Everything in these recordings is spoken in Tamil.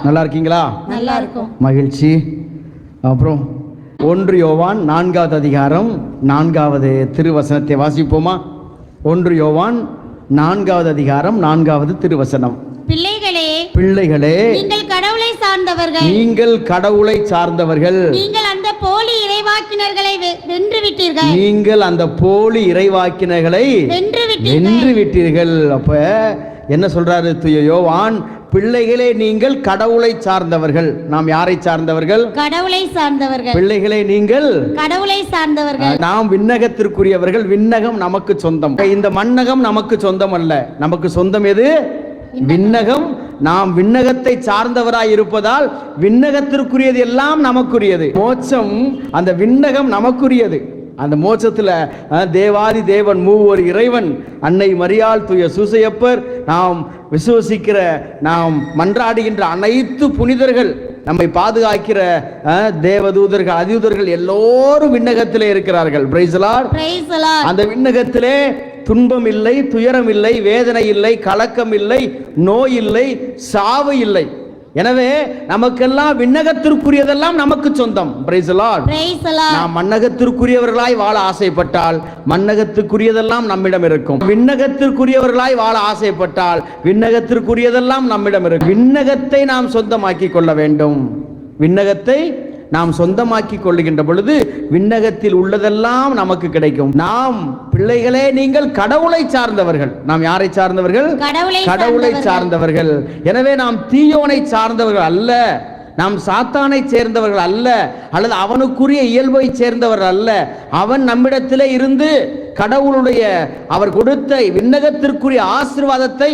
நல்லா இருக்கீங்களா? நல்லா இருக்கும். மகிழ்ச்சி. அப்புறம் 1 யோவான் 4வது அதிகாரம் 4வது திருவசனத்தை வாசிப்போமா? 1 யோவான் 4வது அதிகாரம் 4வது திருவசனம். பிள்ளைகளே, நீங்கள் கடவுளை சார்ந்தவர்கள். நீங்கள் அந்த போலி இறைவாக்கினர்களை வென்று விட்டீர்கள். அப்ப என்ன சொல்றாரு தூய யோவான்? பிள்ளைகளே, நீங்கள் கடவுளை சார்ந்தவர்கள். நாம் யாரை சார்ந்தவர்கள்? கடவுளை சார்ந்தவர்கள். பிள்ளைகளே, நீங்கள் கடவுளை சார்ந்தவர்கள். நாம் விண்ணகத்திற்குரியவர்கள். விண்ணகம் நமக்கு சொந்தம். இந்த மண்ணகம் நமக்கு சொந்தம் அல்ல. நமக்கு சொந்தம் எது? விண்ணகம். நாம் விண்ணகத்தை சார்ந்தவராய் இருப்பதால் விண்ணகத்திற்குரியது எல்லாம் நமக்குரியது. மோட்சம் அந்த விண்ணகம் நமக்குரியது. அந்த மோட்சத்துல தேவாதி தேவன், மூவர் இறைவன், அன்னை மரியாள், தூய சூசையப்பர், நாம் விசுவசிக்கிற, நாம் மன்றாடுகின்ற அனைத்து புனிதர்கள், நம்மை பாதுகாக்கிற தேவதூதர்கள், அதிதூதர்கள் எல்லோரும் விண்ணகத்திலே இருக்கிறார்கள். Price the Lord. அந்த விண்ணகத்திலே துன்பம் இல்லை, துயரம் இல்லை, வேதனை இல்லை, கலக்கம் இல்லை, நோய் இல்லை, சாவு இல்லை. எனவே நமக்கெல்லாம் விண்ணகத்திற்குரியதெல்லாம் நமக்கு சொந்தம். Praise the Lord. நாம் மண்ணகத்திற்குரியவர்களாய் வாழ ஆசைப்பட்டால் மண்ணகத்திற்குரியதெல்லாம் நம்மிடம் இருக்கும். விண்ணகத்திற்குரியவர்களாய் வாழ ஆசைப்பட்டால் விண்ணகத்திற்குரியதெல்லாம் நம்மிடம் இருக்கும். விண்ணகத்தை நாம் சொந்தமாக்கி கொள்ள வேண்டும். விண்ணகத்தை நாம் சொந்தமாக்கி கொள்ளுகின்ற பொழுது விண்ணகத்தில் உள்ளதெல்லாம் நமக்கு கிடைக்கும். நாம் பிள்ளைகளே, நீங்கள் கடவுளை சார்ந்தவர்கள். நாம் யாரை சார்ந்தவர்கள்? கடவுளை சார்ந்தவர்கள். எனவே நாம் தீயோனை சார்ந்தவர்கள் அல்ல, நாம் சாத்தானை சேர்ந்தவர்கள் அல்ல, அல்லது அவனுக்குரிய இயல்பை சேர்ந்தவர்கள் அல்ல. அவன் நம்மிடத்திலே இருந்து கடவுளுடைய அவர் கொடுத்த விண்ணகத்திற்குரிய ஆசீர்வாதத்தை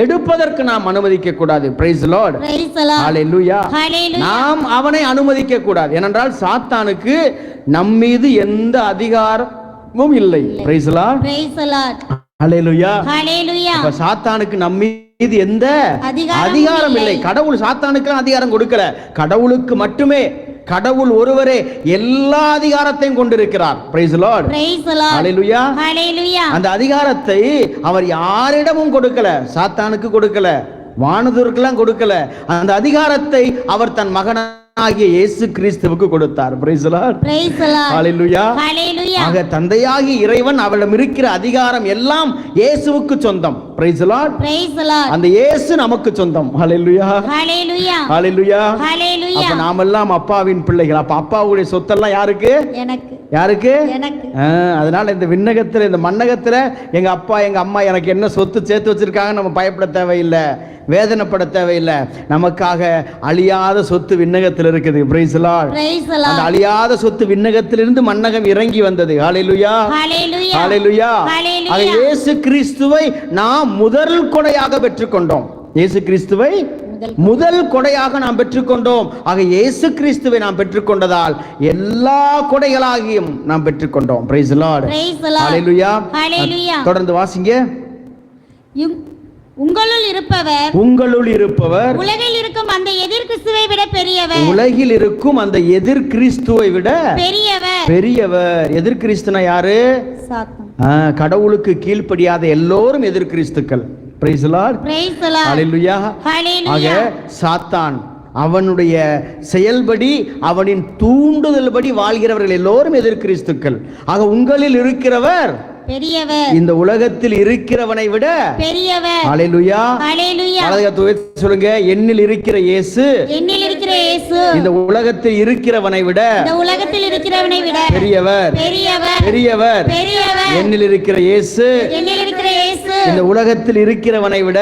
எடுப்பதற்கு நாம் அனுமதிக்க கூடாது. Praise the Lord. ஹalleluya. நாம் அவனை அனுமதிக்க கூடாது. ஏனென்றால் சாத்தானுக்கு நம்மீது எந்த அதிகாரமும் இல்லை. Praise the Lord. ஹalleluya. அப்ப சாத்தானுக்கு நம்மீது எந்த அதிகாரம் இல்லை. கடவுள் சாத்தானுக்கு அதிகாரம் கொடுக்கல. கடவுளுக்கு மட்டுமே, கடவுள் ஒருவரே எல்லா அதிகாரத்தையும் கொண்டிருக்கிறார். Praise the Lord. ஹalleluya. அந்த அதிகாரத்தை அவர் யாரிடமும் கொடுக்கல. சாத்தானுக்கு கொடுக்கல, வானதூதர்களுக்கெல்லாம் கொடுக்கல. அந்த அதிகாரத்தை அவர் தன் மகனாகிய இயேசு கிறிஸ்துவுக்கு கொடுத்தார். Praise the Lord. ஹalleluya. ஆக தந்தையாகிய இறைவன் அவரிடம் இருக்கிற அதிகாரம் எல்லாம் இயேசுவுக்கு சொந்தம். Praise the Lord. அந்த இயேசு நமக்கு சொந்தம். ஹalleluya. ஹalleluya. அப்ப நாமெல்லாம் அப்பாவின் பிள்ளைகள். அப்ப அப்பாவுடைய சொத்தெல்லாம் யாருக்கு? யாருக்கு? அதனால இந்த விண்ணகத்துல, இந்த மண்ணகத்துல எங்க அப்பா எங்க அம்மா எனக்கு என்ன சொத்து சேர்த்து வச்சிருக்காங்க நம்ம பயப்பட தேவையில்லை, வேதனைப்பட தேவையில்லை. நமக்காக அழியாத சொத்து விண்ணகத்தில் இருக்குது. Price the Lord. அந்த அழியாத சொத்து விண்ணகத்திலிருந்து மண்ணகம் இறங்கி வந்தது. ஹalleluya. ஹalleluya. ஆக இயேசு கிறிஸ்துவை நாம் முதல் கொடையாக பெற்றுக்கொண்டோம். இயேசு கிறிஸ்துவை முதல் கொடையாக நாம் பெற்றுக்கொண்டோம். ஆக இயேசு கிறிஸ்துவை நாம் பெற்றுக்கொண்டதால் எல்லா கொடைகளாகியும் நாம் பெற்றுக்கொண்டோம். Praise the Lord. ஹalleluya. தொடர்ந்து வாசிங்க. உங்களுள் இருப்பவர் உலகில் இருக்கும் அந்த எதிர் கிறிஸ்துவை விட பெரியவர். உலகில் இருக்கும் அந்த எதிர் கிறிஸ்துவை விட பெரியவர். எதிர் கிறிஸ்துனா யாரு? சாத்தான். கடவுளுக்கு கீழ்ப்படியாத எல்லோரும் எதிர் கிறிஸ்துக்கள். Price the Lord. ஹalleluya. ஆக சாத்தான் அவனுடைய செயல்படி, அவனின் தூண்டுதல்படி வாழ்கிறவர்கள் எல்லோரும் எதிர் கிறிஸ்துக்கள். ஆக உங்களில் இருக்கிறவர் பெரியவர், இந்த உலகத்தில் இருக்கிறவனை விட பெரியவர். ஹalleluya. ஹalleluya. சொல்லுங்க, என்னில் இருக்கிற இயேசு இந்த உலகத்தில் இருக்கிறவனை விட பெரியவர். என்னில் இருக்கிற இயேசு இந்த உலகத்தில் இருக்கிறவனை விட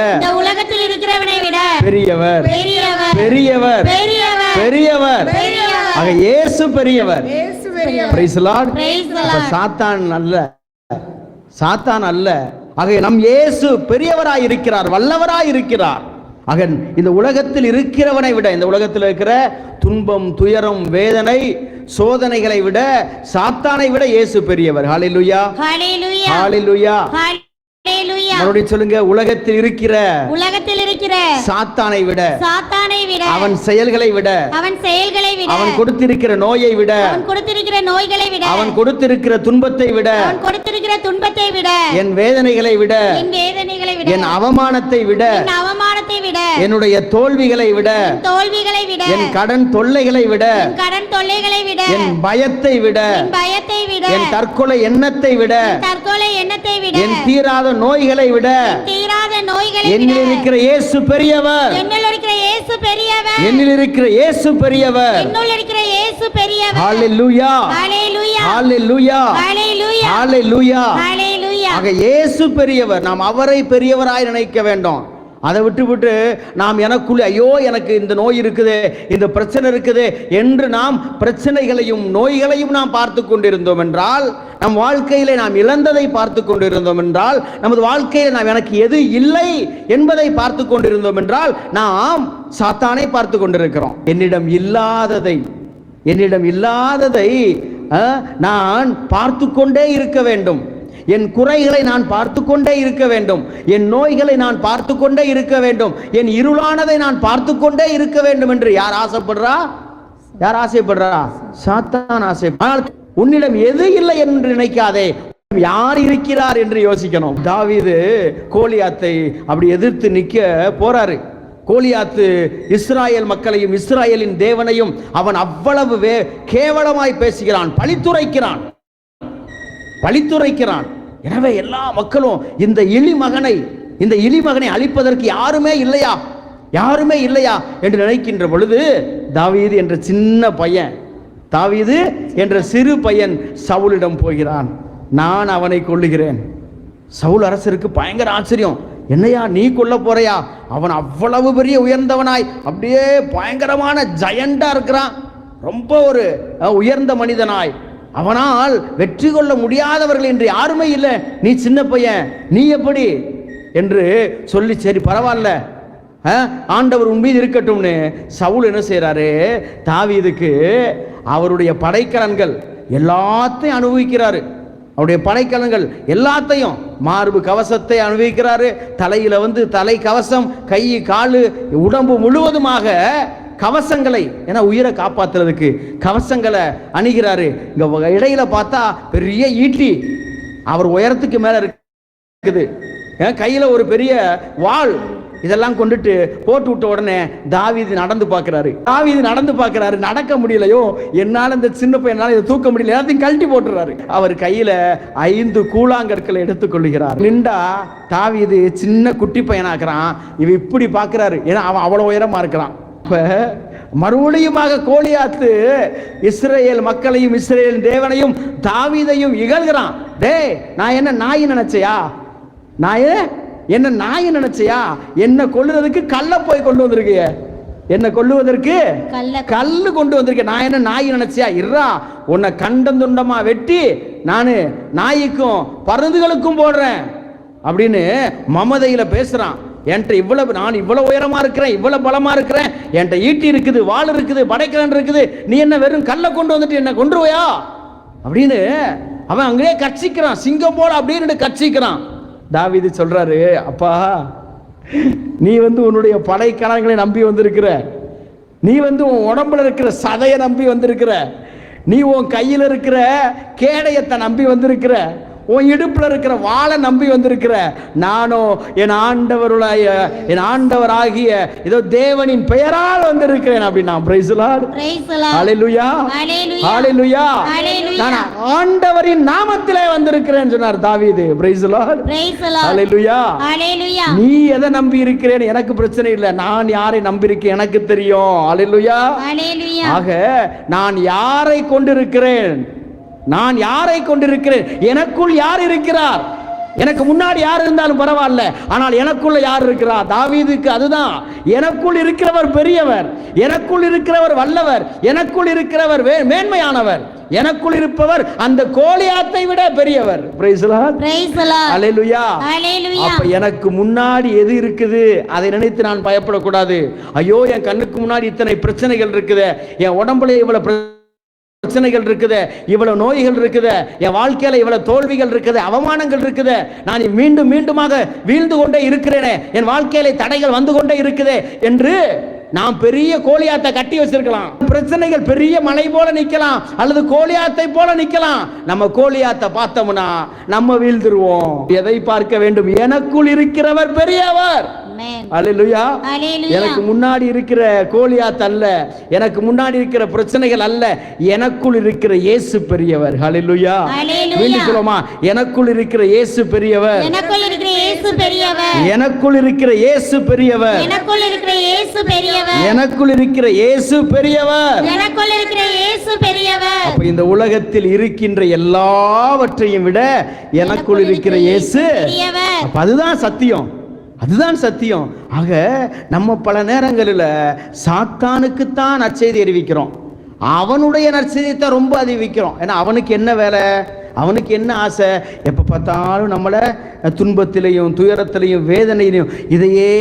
பெரியவர். பெரியவர். ஆக இயேசு பெரியவர். Price the Lord. சாத்தான் அல்ல. ஆக நம் இயேசு பெரியவராய் இருக்கிறார், வல்லவராய் இருக்கிறார். ஆக இந்த உலகத்தில் இருக்கிறவனை விட, இந்த உலகத்தில் இருக்கிற துன்பம், துயரம், வேதனை, சோதனைகளை விட, சாத்தானை விட இயேசு பெரியவர். ஹalleluya. ஹalleluya. ஹalleluya. மறுபடியும் சொல்லுங்க, உலகத்தில் இருக்கிற சாத்தானை விட, அவன் செயல்களை விட, அவன் கொடுத்திருக்கிற நோயை விட, அவன் கொடுத்திருக்கிற துன்பத்தை விட, என் வேதனைகளை விட, என் அவமானத்தை விட, என்னுடைய தோல்விகளை விட, என் கடன் தொல்லைகளை விட, என் பயத்தை விட, என் தற்கொலை எண்ணத்தை விட, என் தீராத நோய்களை விட, என்னில் இருக்கிற இயேசு பெரியவர், என்னில் இருக்கிற இயேசு பெரியவர். ஹalleluya, ஹalleluya, ஹalleluya. ஆக இயேசு பெரியவர். நாம் அவரை பெரியவராய் நினைக்க வேண்டும். அதை விட்டு நாம் எனக்குள்ளே ஐயோ எனக்கு இந்த நோய் இருக்குது, இந்த பிரச்சனை இருக்குது என்று நாம் பிரச்சனைகளையும் நோய்களையும் நாம் பார்த்து கொண்டிருந்தோம் என்றால், நம் வாழ்க்கையிலே நாம் இழந்ததை பார்த்து கொண்டிருந்தோம் என்றால், நமது வாழ்க்கையில் நாம் எனக்கு எது இல்லை என்பதை பார்த்து கொண்டிருந்தோம் என்றால், நாம் சாத்தானை பார்த்து கொண்டிருக்கிறோம். என்னிடம் இல்லாததை நான் பார்த்து கொண்டே இருக்க வேண்டும். என் குறைகளை நான் பார்த்து கொண்டே இருக்க வேண்டும். என் நோய்களை நான் பார்த்து கொண்டே இருக்க வேண்டும். என் இருளானதை நான் பார்த்து கொண்டே இருக்க வேண்டும் என்று யார் ஆசைப்படுறா? சாத்தான் ஆனால் உன்னிடம் எது இல்லை என்று நினைக்காதே, யார் இருக்கிறார் என்று யோசிக்கணும். தாவீது கோலியாத்தை அப்படி எதிர்த்து நிற்க போறாரு. கோலியாத்து இஸ்ராயேல் மக்களையும் இஸ்ராயேலின் தேவனையும் அவன் அவ்வளவு கேவலமாய் பேசுகிறான், பழித்துரைக்கிறான். எனவே எல்லா மக்களும் இந்த இழிமகனை அழிப்பதற்கு யாருமே இல்லையா என்று நினைக்கின்ற பொழுது, தாவீது என்ற சின்ன பையன், தாவீது என்ற சிறு பையன் சவுலிடம் போகிறான். நான் அவனை கொல்லுகிறேன். சவுல் அரசருக்கு பயங்கர ஆச்சரியம். என்னையா நீ கொல்ல போறையா? அவன் அவ்வளவு பெரிய உயர்ந்தவனாய் அப்படியே பயங்கரமான ஜயண்டா இருக்கிறான், ரொம்ப ஒரு உயர்ந்த மனிதனாய். அவனால் வெற்றி கொள்ள முடியாதவர்கள் என்று யாருமே இல்லை, நீ சின்ன பையன், நீ எப்படி என்று சொல்லி, சரி பரவாயில்ல, ஆண்டவர் உன் மீது இருக்கட்டும்னு சவுல் என்ன செய்யறாரு, தாவீதுக்கு அவருடைய படைக்கலன்கள் எல்லாத்தையும் அனுபவிக்கிறாரு. அவருடைய படைக்கலன்கள் எல்லாத்தையும், மார்பு கவசத்தை அனுபவிக்கிறாரு, தலையில தலை கவசம், கை காலு உடம்பு முழுவதுமாக கவசங்களை, ஏன்னா உயிரை காப்பாத்துறதுக்கு கவசங்களை அணிகிறாரு. இங்க இடையில பார்த்தா பெரிய ஈட்டி அவர் உயரத்துக்கு மேல இருக்குது, கையில ஒரு பெரிய வாள், இதெல்லாம் கொண்டுட்டு போட்டு விட்ட உடனே தாவீது நடந்து பார்க்கிறாரு. நடக்க முடியலையோ, என்னால இந்த சின்ன பையனால இதை தூக்க முடியல, எல்லாத்தையும் கழட்டி போட்டுறாரு. அவர் கையில 5 கூழாங்கற்களை எடுத்துக்கொள்கிறார். நின்றா தாவீது சின்ன குட்டி பையனாக்குறான். இவ இப்படி பார்க்கிறாரு, ஏன்னா அவன் அவ்வளவு உயரமா இருக்கிறான். மறுபடியுமாக கோலியாத்து இஸ்ரேல் மக்களையும் இஸ்ரேல் தேவனையும் தாவீதையும் இகழ்கிறான். டேய், நான் என்ன நாய் நினைச்சியா? என்ன கொல்லுறதுக்கு கல்ல போய் கொண்டு வந்திருக்கிய, என்ன கொல்லுவதற்கு கல்லு கொண்டு வந்திருக்க, நான் என்ன நாய் நினைச்சியா? இருறா, உன்னை கண்டம் துண்டமா வெட்டி நானு நாய்க்கும் பருந்துகளுக்கும் போடுறேன் அப்படின்னு மமதையில பேசுறான். நான் இவ்வளவு உயரமா இருக்கிறேன், இவ்வளவு பலமா இருக்கிறேன், என்கிட்ட ஈட்டி இருக்குது, வாள் இருக்குது, படைக்கலன் இருக்குது, நீ என்ன வெறும் கல்ல கொண்டு வந்துட்டு என்ன கொன்றுவையா அப்படின்னு அவன் அங்கேயே கட்சிக்கிறான், சிங்கம் போல அப்படின்னு கட்சிக்கிறான். தாவீது சொல்றாரு, அப்பா நீ உன்னுடைய படைக்கலன்களை நம்பி வந்திருக்கிற, நீ உன் உடம்புல இருக்கிற சதையை நம்பி வந்திருக்கிற, நீ உன் கையில் இருக்கிற கேடயத்தை நம்பி வந்திருக்கிற, உன் இடுப்புல இருக்கிற வாளை நம்பி வந்திருக்கிற, நானும் என் ஆண்டவராகிய இதோ தேவனின் பெயரால் வந்திருக்கிறேன் அப்படின்னா. பிரைஸ் தி லார்ட், ஹalleluya, ஹalleluya. நான் ஆண்டவரின் நாமத்திலே வந்திருக்கிறேன் சொன்னார் தாவீது. பிரைஸ் தி லார்ட், ஹalleluya. நீ எதை நம்பி இருக்கிறேன்னு எனக்கு பிரச்சனை இல்லை, நான் யாரை நம்பி இருக்கேன் எனக்கு தெரியும். ஹalleluya. ஆக நான் யாரை கொண்டிருக்கிறேன், எனக்குள் யார் இருக்கிறார்? எனக்கு முன்னாடி யார் இருந்தாலும் பரவாயில்ல, ஆனால் எனக்குள்ள யார் இருக்கிறார்? தாவீதுக்கு அதுதான், எனக்குள் இருக்கிறவர் பெரியவர், எனக்குள் இருக்கிறவர் வல்லவர், எனக்குள் இருக்கிறவர் மேன்மையானவர், எனக்குள் இருப்பவர் அந்த கோலியாத்தை விட பெரியவர். Price the Lord, hallelujah. அப்ப எனக்கு முன்னாடி எது இருக்குது அதை நினைத்து நான் பயப்படக்கூடாது. ஐயோ, என் கண்ணுக்கு முன்னாடி இத்தனை பிரச்சனைகள் இருக்குது, என் உடம்புல இவ்வளவு பிரச்சனை பிரச்சனைகள் இருக்குது, இவ்வளவு நோய்கள் இருக்குது, என் வாழ்க்கையில இவ்வளவு தோல்விகள் இருக்குது, அவமானங்கள் இருக்குது, நான் மீண்டும் மீண்டுமாக வீழ்ந்து கொண்டே இருக்கிறேனே, என் வாழ்க்கையில தடைகள் வந்து கொண்டே இருக்குது என்று நாம் பெரிய கோலியாத்தை கட்டி வச்சிருக்கலாம். பிரச்சனைகள் பெரிய மலை போல நிக்கலாம், அல்லது கோலியாத்தை போல நிக்கலாம். நம்ம கோலியாத்தை பார்த்தோம்னா நம்ம வீழ்ந்துருவோம். எதை பார்க்க வேண்டும்? எனக்குள் இருக்கிறவர் பெரியவர். அல்லேலூயா. எனக்கு முன்னாடி இருக்கிற கோலியாத் அல்ல, எனக்கு முன்னாடி இருக்கிற பிரச்சனைகள் அல்ல, எனக்குள் இருக்கிற இயேசு பெரியவர். அல்லேலூயா. மீண்டும் சொல்லுமா, எனக்குள் இருக்கிற இயேசு பெரியவர், எனக்குள் இருக்கிற இயேசு பெரியவர், எனக்குள் இருக்கிற இயேசு பெரியவர், எனக்குள் இருக்கிற இயேசு பெரியவர், எனக்குள் இருக்கிற இயேசு பெரியவர், எனக்குள் இருக்கிற இயேசு பெரியவர். அப்ப இந்த உலகத்தில் இருக்கின்ற எல்லாவற்றையும் விட எனக்குள் இருக்கிற இயேசு பெரியவர். அப்ப அதுதான் சத்தியம், அதுதான் சத்தியம். ஆக நம்ம பல நேரங்களில் சாத்தானுக்குத்தான் நற்செய்தி அறிவிக்கிறோம், அவனுடைய நற்செய்தியை ரொம்ப அறிவிக்கிறோம். ஏன்னா அவனுக்கு என்ன வேலை, அவனுக்கு என்ன ஆசை? எப்போ பார்த்தாலும் நம்மளை துன்பத்திலையும் துயரத்திலையும் வேதனையிலையும் இதையே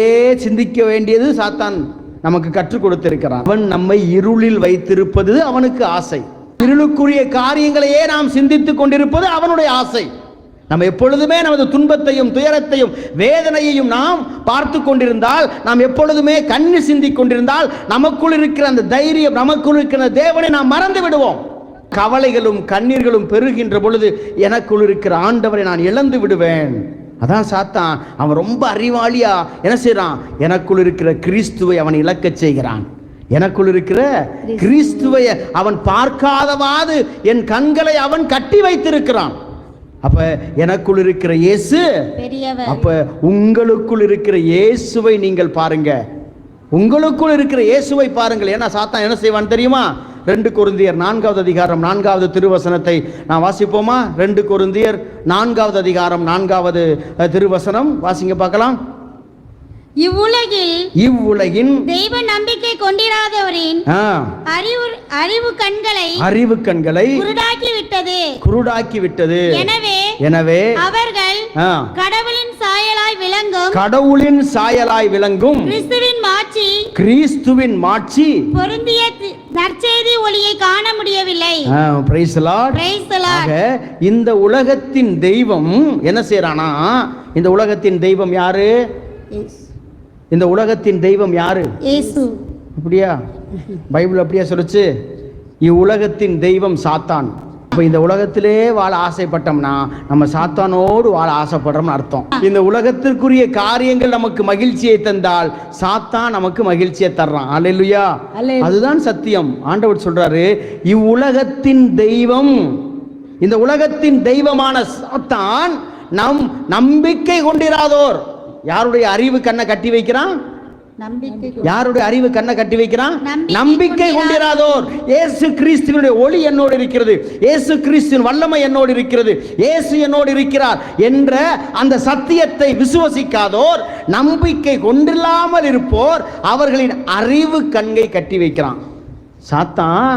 சிந்திக்க வேண்டியது சாத்தான் நமக்கு கற்றுக் கொடுத்திருக்கிறான். அவன் நம்மை இருளில் வைத்திருப்பது அவனுக்கு ஆசை. இருளுக்குரிய காரியங்களையே நாம் சிந்தித்துக் கொண்டிருப்பது அவனுடைய ஆசை. நம்ம எப்பொழுதுமே நமது துன்பத்தையும் துயரத்தையும் வேதனையையும் நாம் பார்த்து கொண்டிருந்தால், நாம் எப்பொழுதுமே கண்ணீர் சிந்திக் கொண்டிருந்தால், நமக்குள் இருக்கிற அந்த தைரியம், நமக்குள் இருக்கிற தேவனை நாம் மறந்து விடுவோம். கவலைகளும் கண்ணீர்களும் பெருகின்ற பொழுது எனக்குள் இருக்கிற ஆண்டவரை நான் இழந்து விடுவேன். அதான் சாத்தான், அவன் ரொம்ப அறிவாளியா என்ன செய்யறான்? எனக்குள் இருக்கிற கிறிஸ்துவை அவன் இழக்க செய்கிறான். எனக்குள் இருக்கிற கிறிஸ்துவை அவன் பார்க்காதவாது என் கண்களை அவன் கட்டி வைத்திருக்கிறான். அப்ப எனக்குள் இருக்கிற இயேசு பெரியவர். அப்ப உங்களுக்குள் இருக்கிற இயேசுவை நீங்கள் பாருங்க, உங்களுக்குள் இருக்கிற இயேசுவை பாருங்கள். ஏன்னா சாத்தான் என்ன செய்வான் தெரியுமா? 2 கொரிந்தியர் 4வது அதிகாரம் 4வது திருவசனத்தை நான் வாசிப்போமா? 2 கொரிந்தியர் 4வது அதிகாரம் 4வது திருவசனம் வாசிங்க பார்க்கலாம். இவ்வுலகின் தெய்வ நம்பிக்கை கொண்டிராதவரின் அறிவு கண்களை குருடாக்கி விட்டது. எனவே அவர்கள் கடவுளின் சாயலாய் விளங்கும் கிறிஸ்துவின் மாட்சி பொருந்திய நற்செய்தி ஒளியை காண முடியவில்லை. Price the Lord. இந்த உலகத்தின் தெய்வம் என்ன செய்றானா? இந்த உலகத்தின் தெய்வம் யாரு? இந்த உலகத்தின் தெய்வம் யாரு? இயேசு. அப்படியா? பைபிள் அப்படியே சொல்லுச்சு. இவ்வுலகத்தின் தெய்வம் சாத்தான். இப்போ இந்த உலகத்திலே வாழ ஆசைப்பட்டோம்னா நம்ம சாத்தானோடு வாழ ஆசைப்படுறோம்னு அர்த்தம். இந்த உலகத்திற்குரிய காரியங்கள் நமக்கு மகிழ்ச்சியை தந்தால் சாத்தான் நமக்கு மகிழ்ச்சியை தர்றான். அல்லேலூயா. அதுதான் சத்தியம். ஆண்டவர் சொல்றாரு, இவ்வுலகத்தின் தெய்வம், இந்த உலகத்தின் தெய்வமான சாத்தான் நம் நம்பிக்கை கொண்டிராதோர். யாருடைய அறிவு கண்ணை கட்டி வைக்கிறான்? யாருடைய அறிவு கண்ணை கட்டி வைக்கிறான்? நம்பிக்கை கொண்டிராதோர். இயேசு கிறிஸ்துவினுடைய ஒளி என்னோடு இருக்கிறது, இயேசு கிறிஸ்துவின் வல்லமை என்னோடு இருக்கிறது, இயேசு என்னோடு இருக்கிறார் என்ற அந்த சத்தியத்தை விசுவசிக்காதோர், நம்பிக்கை கொண்டில்லாமல் இருப்போர், அவர்களின் அறிவு கண்ணை கட்டி வைக்கிறான். சாத்தான்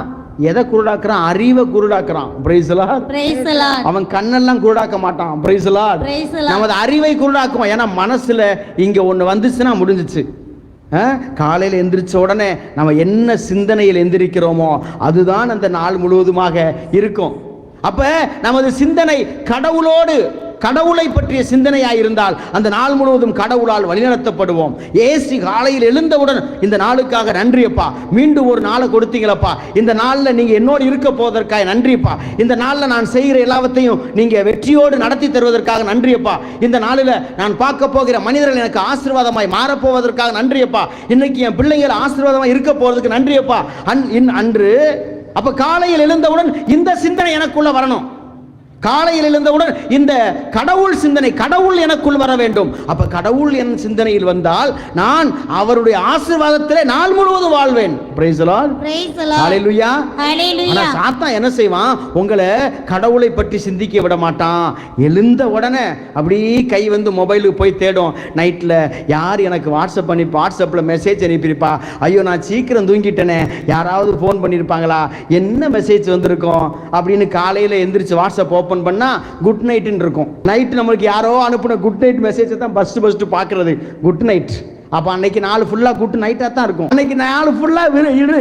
எதை குருடாக்குறான்? அறிவை குருடாக்குறான். Price the Lord. அவன் கண்ணெல்லாம் குருடாக்க மாட்டான். Price the Lord. நமது அறிவை குருடாக்குவான். ஏன்னா மனசுல இங்க ஒண்ணு வந்துச்சுன்னா முடிஞ்சிச்சு. காலையில் எந்திரிச்ச உடனே நம்ம என்ன சிந்தனையில் எந்திரிக்கிறோமோ அதுதான் அந்த நாள் முழுவதுமாக இருக்கும். அப்ப நமது சிந்தனை கடவுளோடு, கடவுளை பற்றிய சிந்தனையாயிருந்தால் அந்த நாள் முழுவதும் கடவுளால் வழிநடத்தப்படுவோம். ஏசி காலையில் எழுந்தவுடன் இந்த நாளுக்காக நன்றியப்பா, மீண்டும் ஒரு நாளை கொடுத்தீங்களப்பா, இந்த நாளில் நீங்க என்னோடு இருக்க போவதற்காக நன்றியப்பா, இந்த நாளில் நான் செய்கிற எல்லாவற்றையும் நீங்க வெற்றியோடு நடத்தி தருவதற்காக நன்றியப்பா, இந்த நாளில் நான் பார்க்க போகிற மனிதர்கள் எனக்கு ஆசீர்வாதமாய் மாறப்போவதற்காக நன்றியப்பா, இன்னைக்கு என் பிள்ளைகள் ஆசீர்வாதமாய் இருக்க போவதற்கு நன்றியப்பா அன்று. அப்ப காலையில் எழுந்தவுடன் இந்த சிந்தனை எனக்குள்ள வரணும். காலையில் எழுந்தவுடன் இந்த கடவுள் சிந்தனை, கடவுள் எனக்குள் வர வேண்டும். அப்ப கடவுள் என் சிந்தனையில் வந்தால் நான் அவருடைய ஆசீர்வாதத்திலே நாள் முழுவதும் வாழ்வேன். Praise the Lord. ஹalleluya. ஆனா சாத்தான் என்ன செய்வான்? உங்களை கடவுளை பற்றி சிந்திக்க விட மாட்டான். எழுந்த உடனே அப்படியே கை வந்து மொபைலுக்கு போய் தேடும். நைட்ல யார் எனக்கு வாட்ஸ்அப்ல மெசேஜ் அனுப்பியிருப்பா, ஐயோ நான் சீக்கிரம் தூங்கிட்டேனே, யாராவது ஃபோன் பண்ணியிருப்பாங்களா, என்ன மெசேஜ் வந்திருக்கும் அப்படின்னு காலையில் எந்திரிச்சு வாட்ஸ்அப் ஓப்பன் பண்ணா குட் நைட்னு இருக்கும். நைட் நம்மளுக்கு யாரோ அனுப்புன குட் நைட் மெசேஜ் தான் ஃபர்ஸ்ட் பார்க்கிறது, குட் நைட். அப்ப அன்னைக்கு நாள் ஃபுல்லா குட் நைட்டா தான் இருக்கும், அன்னைக்கு நாள் ஃபுல்லா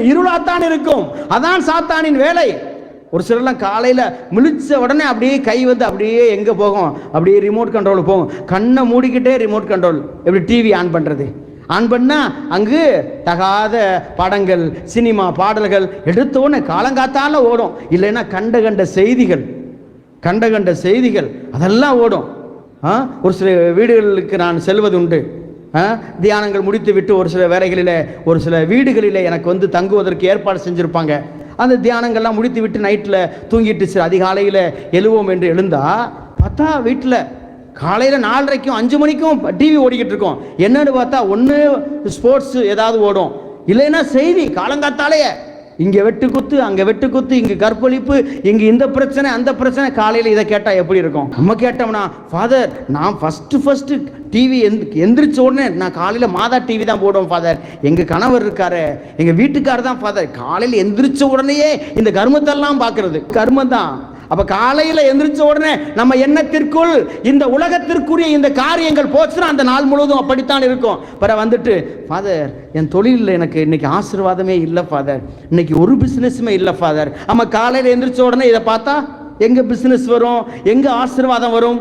இருளாத்தான் இருக்கும். அதான் சாத்தானின் வேலை. ஒரு சிலர்லாம் காலையில் முழிச்ச உடனே அப்படியே கை வந்து அப்படியே எங்கே போகும், அப்படியே ரிமோட் கண்ட்ரோல் போகும். கண்ணை மூடிக்கிட்டே ரிமோட் கண்ட்ரோல், எப்படி டிவி ஆன் பண்ணுறது. ஆன் பண்ணால் அங்கு தகாத படங்கள், சினிமா பாடல்கள் எடுத்தோடனே காலங்காத்தால ஓடும். இல்லைன்னா கண்ட செய்திகள் அதெல்லாம் ஓடும். ஒரு சில வீடுகளுக்கு நான் செல்வது உண்டு. தியானங்கள் முடித்து விட்டு ஒரு சில வேலைகளில் ஒரு சில வீடுகளில் எனக்கு வந்து தங்குவதற்கு ஏற்பாடு செஞ்சுருப்பாங்க. அந்த தியானங்கள்லாம் முடித்து விட்டு நைட்டில் தூங்கிட்டு சரி அதிகாலையில் எழுவோம் என்று எழுந்தா பார்த்தா வீட்டில் காலையில் 4:30க்கும் 5 மணிக்கும் டிவி ஓடிக்கிட்டு இருக்கோம். என்னன்னு பார்த்தா ஒன்று ஸ்போர்ட்ஸ் ஏதாவது ஓடும், இல்லைன்னா செய்தி காலங்காத்தாலேயே இங்கே வெட்டு குத்து, அங்கே வெட்டு குத்து, இங்கே கற்பழிப்பு, இங்கே இந்த பிரச்சனை அந்த பிரச்சனை. காலையில் இதை கேட்டால் எப்படி இருக்கும்? நம்ம கேட்டோம்னா, ஃபாதர் நான் ஃபஸ்ட்டு டிவி எந்திரிச்ச உடனே நான் காலையில் மாதா டிவி தான் போடுவோம் ஃபாதர். எங்கள் கணவர் இருக்காரு, எங்கள் வீட்டுக்காரர் தான் ஃபாதர். காலையில் எந்திரிச்ச உடனேயே இந்த கர்மத்தெல்லாம் பார்க்கறது கர்மம் தான். அப்ப காலையில எந்திரிச்ச உடனே நம்ம எண்ணத்திற்குள் இந்த உலகத்திற்குரிய இந்த காரியங்கள் போச்சுன்னா அந்த நாள் முழுவதும் அப்படித்தான் இருக்கும். பிற வந்துட்டு ஃபாதர் என் தொழிலில் எனக்கு இன்னைக்கு ஆசீர்வாதமே இல்லை ஃபாதர், இன்னைக்கு ஒரு பிசினஸுமே இல்லை ஃபாதர். ஆமா காலையில எந்திரிச்ச உடனே இதை பார்த்தா எங்க பிசினஸ் வரும், எங்க ஆசீர்வாதம் வரும்?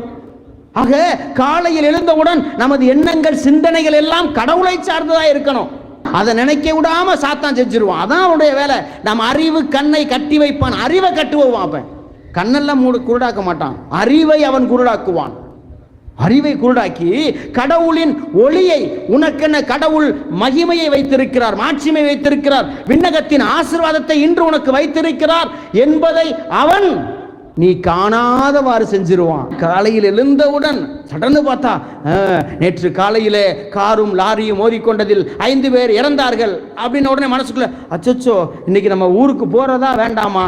ஆக காலையில் எழுந்தவுடன் நமது எண்ணங்கள் சிந்தனைகள் எல்லாம் கடவுளை சார்ந்ததா இருக்கணும். அதை நினைக்க விடாம சாத்தான் செஞ்சிருவான். அதான் அவனுடைய வேலை. நம்ம அறிவு கண்ணை கட்டி வைப்பான், அறிவை கட்டுவான். அவன் கண்ணெல்லாம் குருடாக்க மாட்டான், அறிவை அவன் குருடாக்குவான். அறிவை குருடாக்கி கடவுளின் ஒளியை, உனக்கென்ன கடவுள் மகிமையை வைத்திருக்கிறார், மாட்சிமை வைத்திருக்கிறார், விண்ணகத்தின் ஆசீர்வாதத்தை இன்று உனக்கு வைத்திருக்கிறார் என்பதை அவன் நீ காணாதவாறு செஞ்சிருவான். காலையில் எழுந்தவுடன் சடன்னு பார்த்தா நேற்று காலையிலே காரும் லாரியும் மோதிக்கொண்டதில் 5 பேர் இறந்தார்கள் அப்படின்னு உடனே மனசுக்குள்ள அச்சோ இன்னைக்கு நம்ம ஊருக்கு போறதா வேண்டாமா?